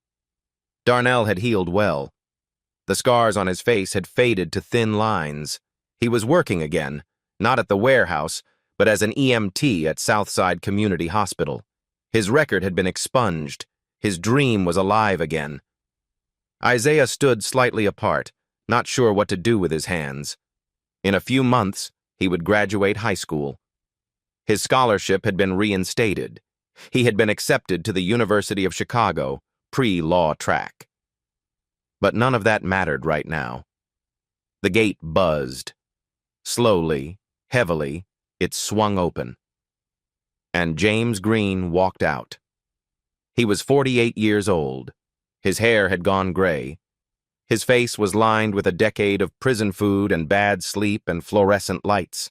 Darnell had healed well. The scars on his face had faded to thin lines. He was working again, not at the warehouse, but as an EMT at Southside Community Hospital. His record had been expunged. His dream was alive again. Isaiah stood slightly apart, not sure what to do with his hands. In a few months, he would graduate high school. His scholarship had been reinstated. He had been accepted to the University of Chicago, pre-law track. But none of that mattered right now. The gate buzzed. Slowly, heavily, it swung open. And James Green walked out. He was 48 years old. His hair had gone gray. His face was lined with a decade of prison food and bad sleep and fluorescent lights.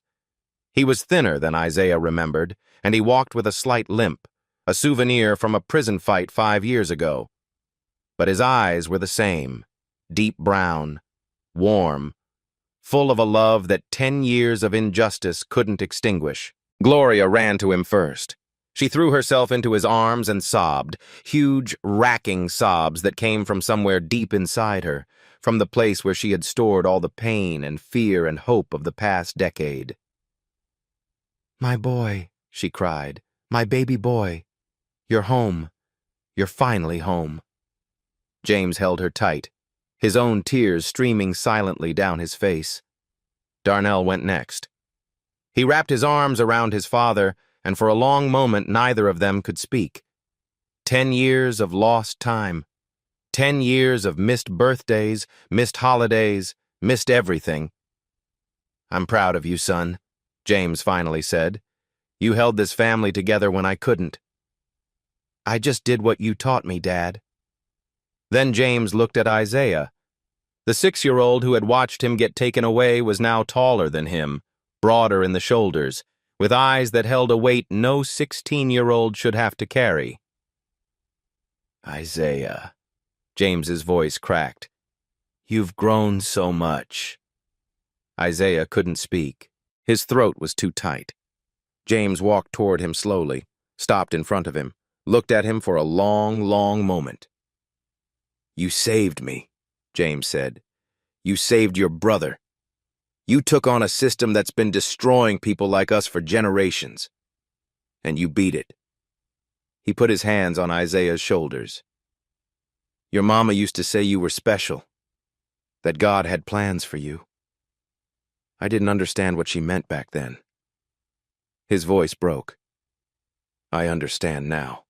He was thinner than Isaiah remembered, and he walked with a slight limp, a souvenir from a prison fight 5 years ago. But his eyes were the same, deep brown, warm, full of a love that 10 years of injustice couldn't extinguish. Gloria ran to him first. She threw herself into his arms and sobbed, huge, racking sobs that came from somewhere deep inside her, from the place where she had stored all the pain and fear and hope of the past decade. "My boy," she cried, "my baby boy. You're home. You're finally home." James held her tight, his own tears streaming silently down his face. Darnell went next. He wrapped his arms around his father, and for a long moment neither of them could speak. 10 years of lost time. 10 years of missed birthdays, missed holidays, missed everything. "I'm proud of you, son," James finally said. "You held this family together when I couldn't." "I just did what you taught me, Dad." Then James looked at Isaiah. The 6-year-old who had watched him get taken away was now taller than him, broader in the shoulders, with eyes that held a weight no 16-year-old should have to carry. "Isaiah," James's voice cracked. "You've grown so much." Isaiah couldn't speak. His throat was too tight. James walked toward him slowly, stopped in front of him, looked at him for a long, long moment. "You saved me," James said. "You saved your brother. You took on a system that's been destroying people like us for generations. And you beat it." He put his hands on Isaiah's shoulders. "Your mama used to say you were special, that God had plans for you. I didn't understand what she meant back then." His voice broke. "I understand now."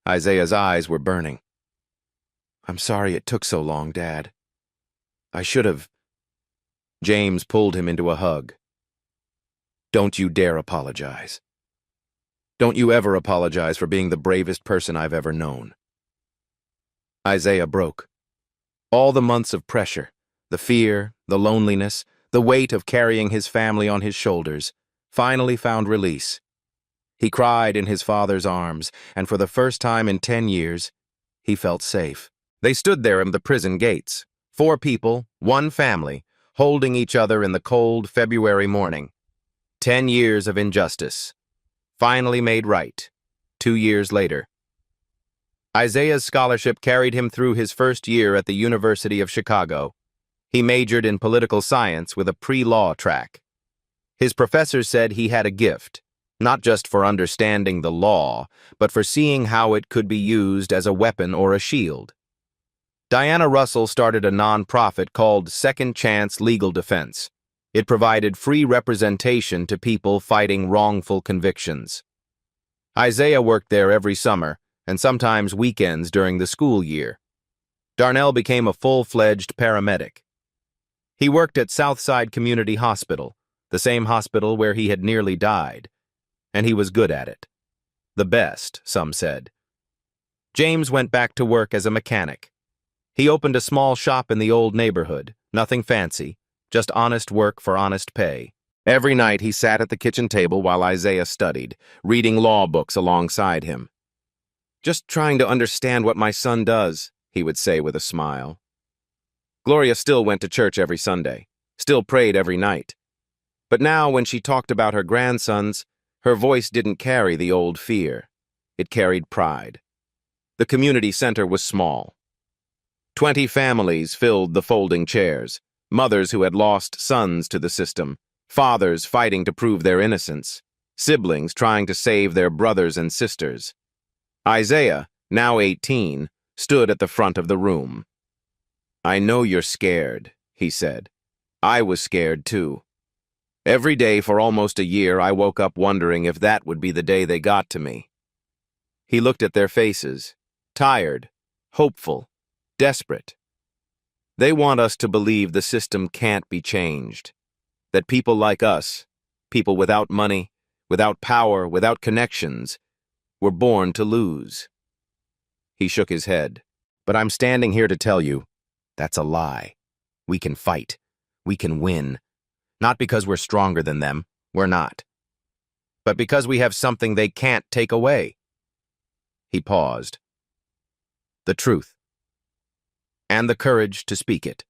Isaiah's eyes were burning. "I'm sorry it took so long, Dad. I should have..." James pulled him into a hug. "Don't you dare apologize. Don't you ever apologize for being the bravest person I've ever known." Isaiah broke. All the months of pressure, the fear, the loneliness, the weight of carrying his family on his shoulders, finally found release. He cried in his father's arms, and for the first time in 10 years, he felt safe. They stood there in the prison gates, 4 people, 1 family, holding each other in the cold February morning. 10 years of injustice, finally made right, 2 years later. Isaiah's scholarship carried him through his first year at the University of Chicago. He majored in political science with a pre-law track. His professors said he had a gift, not just for understanding the law, but for seeing how it could be used as a weapon or a shield. Diana Russell started a nonprofit called Second Chance Legal Defense. It provided free representation to people fighting wrongful convictions. Isaiah worked there every summer, and sometimes weekends during the school year. Darnell became a full-fledged paramedic. He worked at Southside Community Hospital, the same hospital where he had nearly died, and he was good at it. The best, some said. James went back to work as a mechanic. He opened a small shop in the old neighborhood, nothing fancy, just honest work for honest pay. Every night he sat at the kitchen table while Isaiah studied, reading law books alongside him. "Just trying to understand what my son does," he would say with a smile. Gloria still went to church every Sunday, still prayed every night. But now when she talked about her grandsons, her voice didn't carry the old fear. It carried pride. The community center was small. 20 families filled the folding chairs, mothers who had lost sons to the system, fathers fighting to prove their innocence, siblings trying to save their brothers and sisters. Isaiah, now 18, stood at the front of the room. "I know you're scared," he said. "I was scared too. Every day for almost a year I woke up wondering if that would be the day they got to me." He looked at their faces, tired, hopeful, desperate. They want us to believe the system can't be changed, that people like us, people without money, without power, without connections, were born to lose. He shook his head. "But I'm standing here to tell you, that's a lie. We can fight. We can win. Not because we're stronger than them, we're not. But because we have something they can't take away." He paused. "The truth. And the courage to speak it."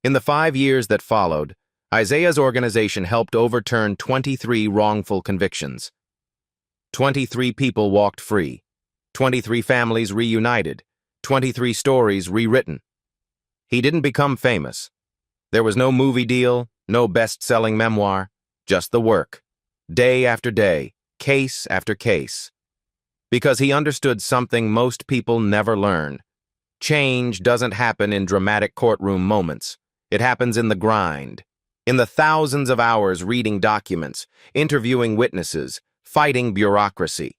In the 5 years that followed, Isaiah's organization helped overturn 23 wrongful convictions. 23 people walked free, 23 families reunited, 23 stories rewritten. He didn't become famous. There was no movie deal, no best-selling memoir, just the work, day after day, case after case. Because he understood something most people never learn. Change doesn't happen in dramatic courtroom moments. It happens in the grind, in the thousands of hours reading documents, interviewing witnesses, fighting bureaucracy.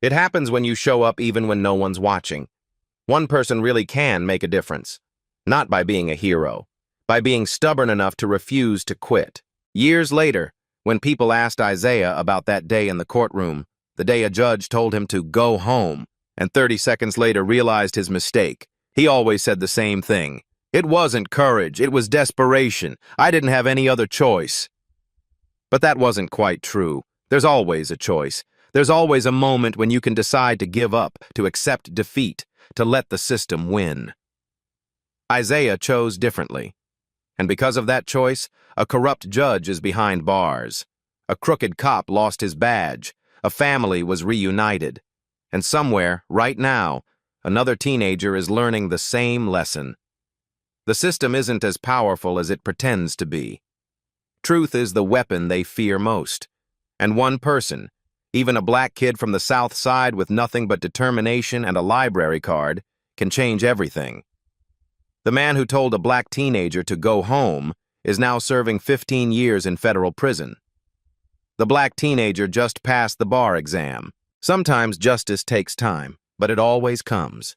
It happens when you show up even when no one's watching. One person really can make a difference. Not by being a hero, by being stubborn enough to refuse to quit. Years later, when people asked Isaiah about that day in the courtroom, the day a judge told him to go home, and 30 seconds later realized his mistake, he always said the same thing. It wasn't courage, it was desperation. I didn't have any other choice. But that wasn't quite true. There's always a choice. There's always a moment when you can decide to give up, to accept defeat, to let the system win. Isaiah chose differently. And because of that choice, a corrupt judge is behind bars. A crooked cop lost his badge. A family was reunited. And somewhere, right now, another teenager is learning the same lesson. The system isn't as powerful as it pretends to be. Truth is the weapon they fear most. And one person, even a black kid from the South Side with nothing but determination and a library card, can change everything. The man who told a black teenager to go home is now serving 15 years in federal prison. The black teenager just passed the bar exam. Sometimes justice takes time, but it always comes.